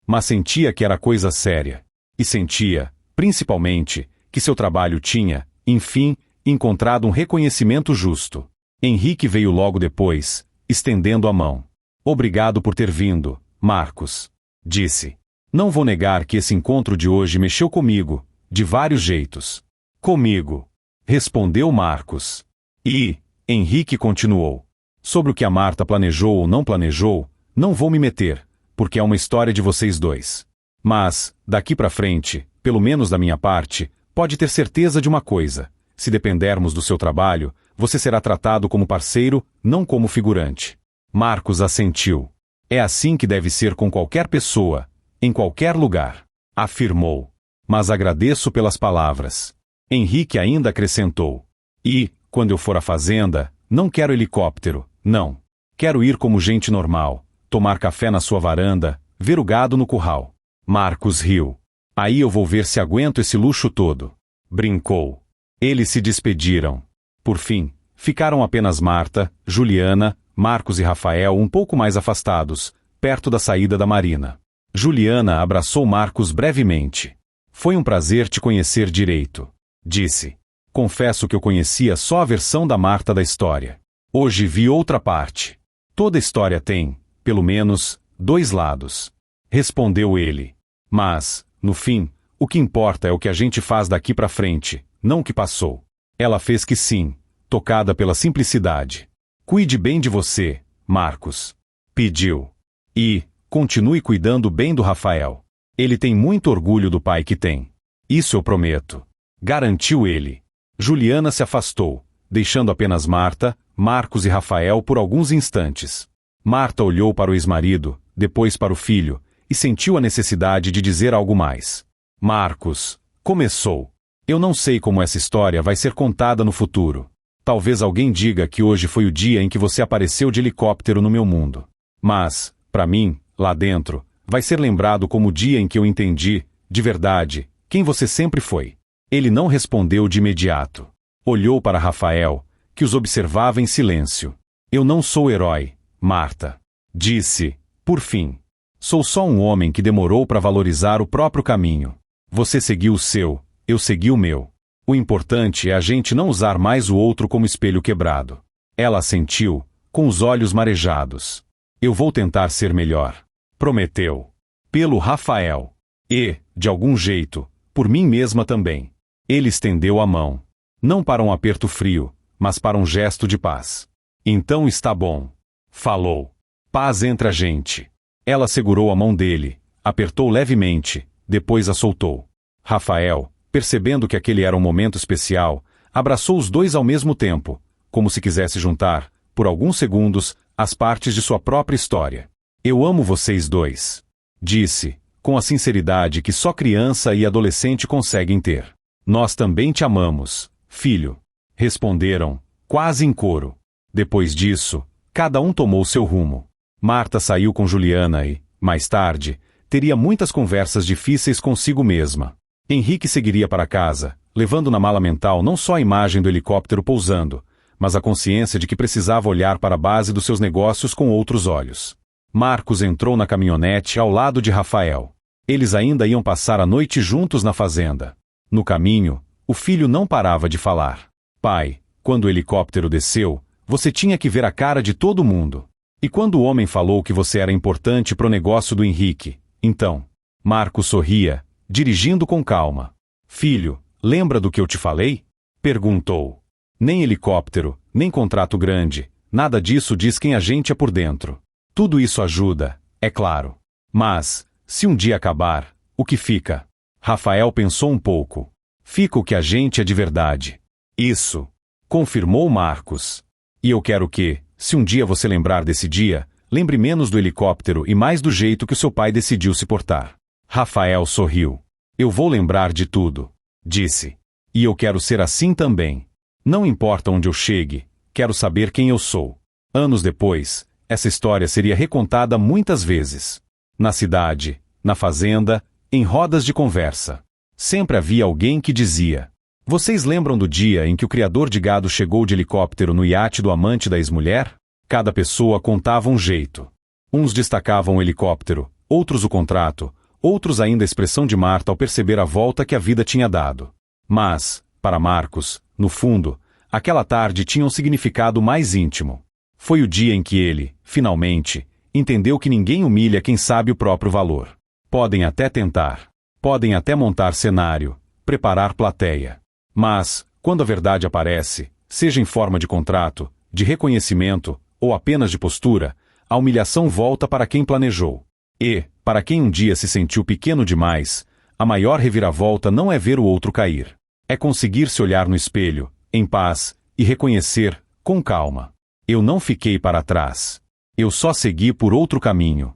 Mas sentia que era coisa séria. E sentia, principalmente, que seu trabalho tinha, enfim, encontrado um reconhecimento justo. Henrique veio logo depois, estendendo a mão. Obrigado por ter vindo, Marcos. Disse. Não vou negar que esse encontro de hoje mexeu comigo, de vários jeitos. Comigo. Respondeu Marcos. E, Henrique continuou. Sobre o que a Marta planejou ou não planejou, não vou me meter, porque é uma história de vocês dois. Mas, daqui pra frente, pelo menos da minha parte, pode ter certeza de uma coisa. Se dependermos do seu trabalho, você será tratado como parceiro, não como figurante. Marcos assentiu. É assim que deve ser com qualquer pessoa, em qualquer lugar. Afirmou. Mas agradeço pelas palavras. Henrique ainda acrescentou. E, quando eu for à fazenda, não quero helicóptero, não. Quero ir como gente normal, tomar café na sua varanda, ver o gado no curral. Marcos riu. Aí eu vou ver se aguento esse luxo todo. Brincou. Eles se despediram. Por fim, ficaram apenas Marta, Juliana, Marcos e Rafael um pouco mais afastados, perto da saída da marina. Juliana abraçou Marcos brevemente. Foi um prazer te conhecer direito, disse. Confesso que eu conhecia só a versão da Marta da história. Hoje vi outra parte. Toda história tem, pelo menos, dois lados. Respondeu ele. Mas, no fim, o que importa é o que a gente faz daqui pra frente, não o que passou. Ela fez que sim, tocada pela simplicidade. Cuide bem de você, Marcos. Pediu. E, continue cuidando bem do Rafael. Ele tem muito orgulho do pai que tem. Isso eu prometo. Garantiu ele. Juliana se afastou, deixando apenas Marta, Marcos e Rafael por alguns instantes. Marta olhou para o ex-marido, depois para o filho, e sentiu a necessidade de dizer algo mais. Marcos, começou. Eu não sei como essa história vai ser contada no futuro. Talvez alguém diga que hoje foi o dia em que você apareceu de helicóptero no meu mundo. Mas, para mim, lá dentro, vai ser lembrado como o dia em que eu entendi, de verdade, quem você sempre foi. Ele não respondeu de imediato. Olhou para Rafael, que os observava em silêncio. Eu não sou herói, Marta. Disse, por fim. Sou só um homem que demorou para valorizar o próprio caminho. Você seguiu o seu, eu segui o meu. O importante é a gente não usar mais o outro como espelho quebrado. Ela assentiu, com os olhos marejados. Eu vou tentar ser melhor. Prometeu. Pelo Rafael. E, de algum jeito, por mim mesma também. Ele estendeu a mão. Não para um aperto frio, mas para um gesto de paz. Então está bom. Falou. Paz entre a gente. Ela segurou a mão dele, apertou levemente, depois a soltou. Rafael, percebendo que aquele era um momento especial, abraçou os dois ao mesmo tempo, como se quisesse juntar, por alguns segundos, as partes de sua própria história. Eu amo vocês dois. Disse, com a sinceridade que só criança e adolescente conseguem ter. Nós também te amamos, filho. Responderam, quase em coro. Depois disso, cada um tomou seu rumo. Marta saiu com Juliana e, mais tarde, teria muitas conversas difíceis consigo mesma. Henrique seguiria para casa, levando na mala mental não só a imagem do helicóptero pousando, mas a consciência de que precisava olhar para a base dos seus negócios com outros olhos. Marcos entrou na caminhonete ao lado de Rafael. Eles ainda iam passar a noite juntos na fazenda. No caminho, o filho não parava de falar. Pai, quando o helicóptero desceu, você tinha que ver a cara de todo mundo. E quando o homem falou que você era importante pro negócio do Henrique, então? Marcos sorria, dirigindo com calma. Filho, lembra do que eu te falei? Perguntou. Nem helicóptero, nem contrato grande, nada disso diz quem a gente é por dentro. Tudo isso ajuda, é claro. Mas, se um dia acabar, o que fica? Rafael pensou um pouco. Fica o que a gente é de verdade. Isso. Confirmou Marcos. E eu quero que, se um dia você lembrar desse dia, lembre menos do helicóptero e mais do jeito que o seu pai decidiu se portar. Rafael sorriu. Eu vou lembrar de tudo. Disse. E eu quero ser assim também. Não importa onde eu chegue, quero saber quem eu sou. Anos depois, essa história seria recontada muitas vezes. Na cidade, na fazenda, em rodas de conversa. Sempre havia alguém que dizia: vocês lembram do dia em que o criador de gado chegou de helicóptero no iate do amante da ex-mulher? Cada pessoa contava um jeito. Uns destacavam o helicóptero, outros o contrato, outros ainda a expressão de Marta ao perceber a volta que a vida tinha dado. Mas, para Marcos, no fundo, aquela tarde tinha um significado mais íntimo. Foi o dia em que ele, finalmente, entendeu que ninguém humilha quem sabe o próprio valor. Podem até tentar. Podem até montar cenário, preparar plateia. Mas, quando a verdade aparece, seja em forma de contrato, de reconhecimento, ou apenas de postura, a humilhação volta para quem planejou. E, para quem um dia se sentiu pequeno demais, a maior reviravolta não é ver o outro cair. É conseguir se olhar no espelho, em paz, e reconhecer, com calma: eu não fiquei para trás. Eu só segui por outro caminho.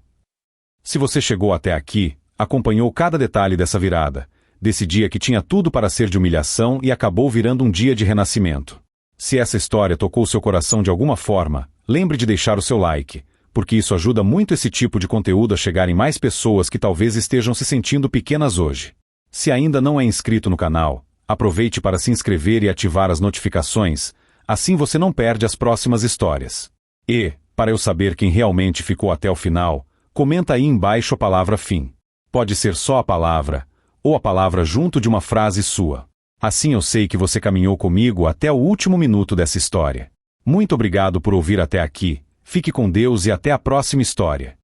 Se você chegou até aqui, acompanhou cada detalhe dessa virada, desse dia que tinha tudo para ser de humilhação e acabou virando um dia de renascimento. Se essa história tocou seu coração de alguma forma, lembre de deixar o seu like, porque isso ajuda muito esse tipo de conteúdo a chegar em mais pessoas que talvez estejam se sentindo pequenas hoje. Se ainda não é inscrito no canal, aproveite para se inscrever e ativar as notificações, assim você não perde as próximas histórias. E, para eu saber quem realmente ficou até o final, comenta aí embaixo a palavra fim. Pode ser só a palavra, ou a palavra junto de uma frase sua. Assim eu sei que você caminhou comigo até o último minuto dessa história. Muito obrigado por ouvir até aqui, fique com Deus e até a próxima história.